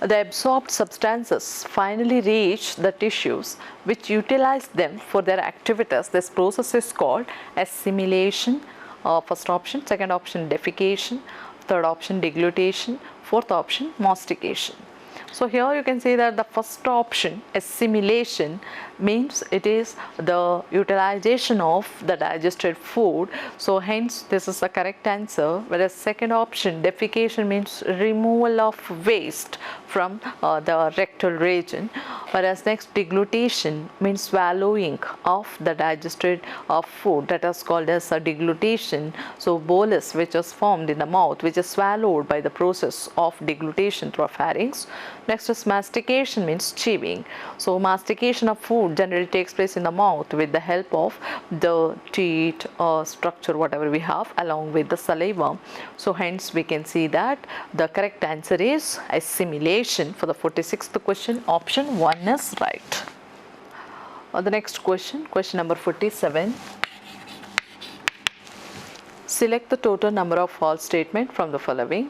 The absorbed substances finally reach the tissues which utilize them for their activities. This process is called assimilation. First option, second option defecation, third option deglutition, fourth option mastication. So here you can see that the first option, assimilation, means it is the utilization of the digested food. So hence this is the correct answer. Whereas second option, defecation, means removal of waste from the rectal region. Whereas next, deglutition means swallowing of the digested food, that is called as a deglutition. So bolus which is formed in the mouth, which is swallowed by the process of deglutition through a pharynx. Next is mastication, means chewing. So mastication of food generally takes place in the mouth with the help of the teeth structure whatever we have along with the saliva. So hence we can see that the correct answer is assimilation. For the 46th question, option 1 is right. The next question, question number 47. Select the total number of false statements from the following.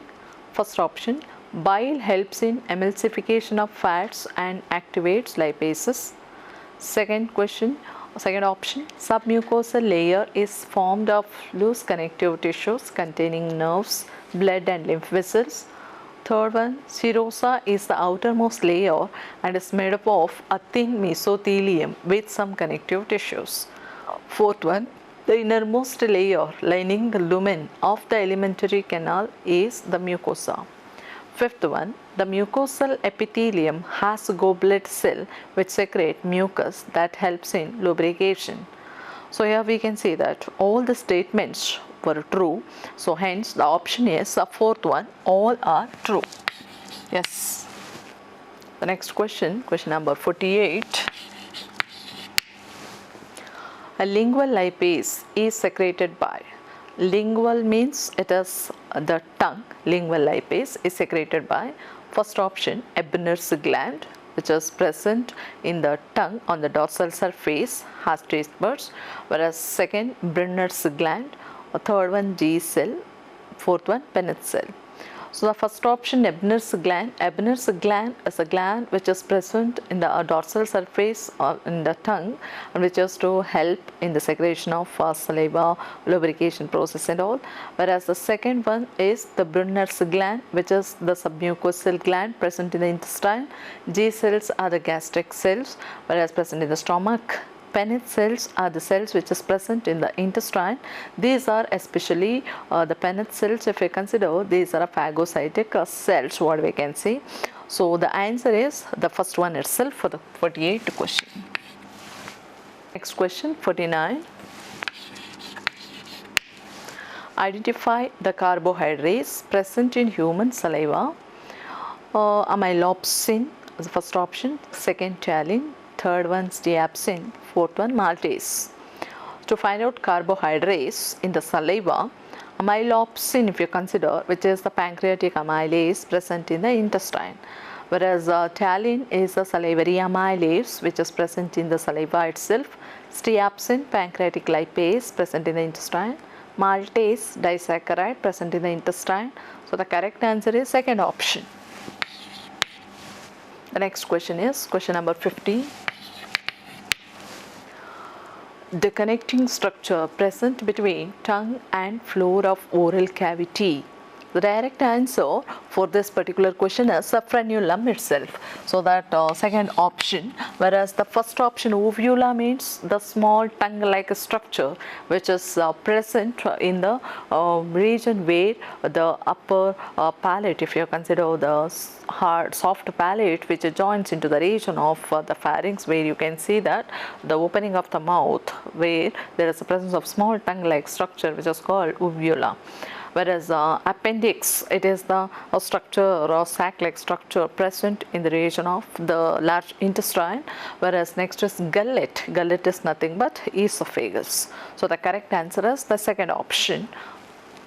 First option, bile helps in emulsification of fats and activates lipases. Second question, Second option, submucosal layer is formed of loose connective tissues containing nerves, blood and lymph vessels. Third one, serosa is the outermost layer and is made up of a thin mesothelium with some connective tissues. Fourth one, the innermost layer lining the lumen of the alimentary canal is the mucosa. Fifth one, the mucosal epithelium has a goblet cell which secrete mucus that helps in lubrication. So here we can see that all the statements were true. So hence the option is the fourth one, all are true. Yes. The next question, question number 48. A lingual lipase is secreted by. Lingual means it is the tongue. Lingual lipase is secreted by. First option, Ebner's gland, which is present in the tongue on the dorsal surface, has taste buds. Whereas second, Brunner's gland. Or third one, G cell. Fourth one, Pennant cell. So the first option, Ebner's gland. Ebner's gland is a gland which is present in the dorsal surface or in the tongue, and which is to help in the secretion of saliva, lubrication process and all. Whereas the second one is the Brunner's gland, which is the submucosal gland present in the intestine. G cells are the gastric cells, whereas present in the stomach. Pennant cells are the cells which is present in the intestine. These are especially the Pennant cells, if we consider, these are phagocytic cells, what we can see. So the answer is the first one itself for the 48th question. Next question, 49. Identify the carbohydrates present in human saliva. Amylopsin is the first option, second taurine, third one stearin, fourth one maltase. To find out carbohydrates in the saliva, amylopsin, if you consider, which is the pancreatic amylase present in the intestine, whereas taurine is the salivary amylase which is present in the saliva itself. Stearin, pancreatic lipase present in the intestine. Maltase, disaccharide present in the intestine. So the correct answer is second option. The next question is question number 50. The connecting structure present between tongue and floor of oral cavity. The direct answer for this particular question is the frenulum itself. So that second option, whereas the first option, uvula, means the small tongue-like structure which is present in the region where the upper palate, if you consider the hard soft palate which joins into the region of the pharynx, where you can see that the opening of the mouth where there is a presence of small tongue-like structure which is called uvula. Whereas appendix, it is the structure or sac-like structure present in the region of the large intestine. Whereas next is gullet. Gullet is nothing but esophagus. So the correct answer is the second option.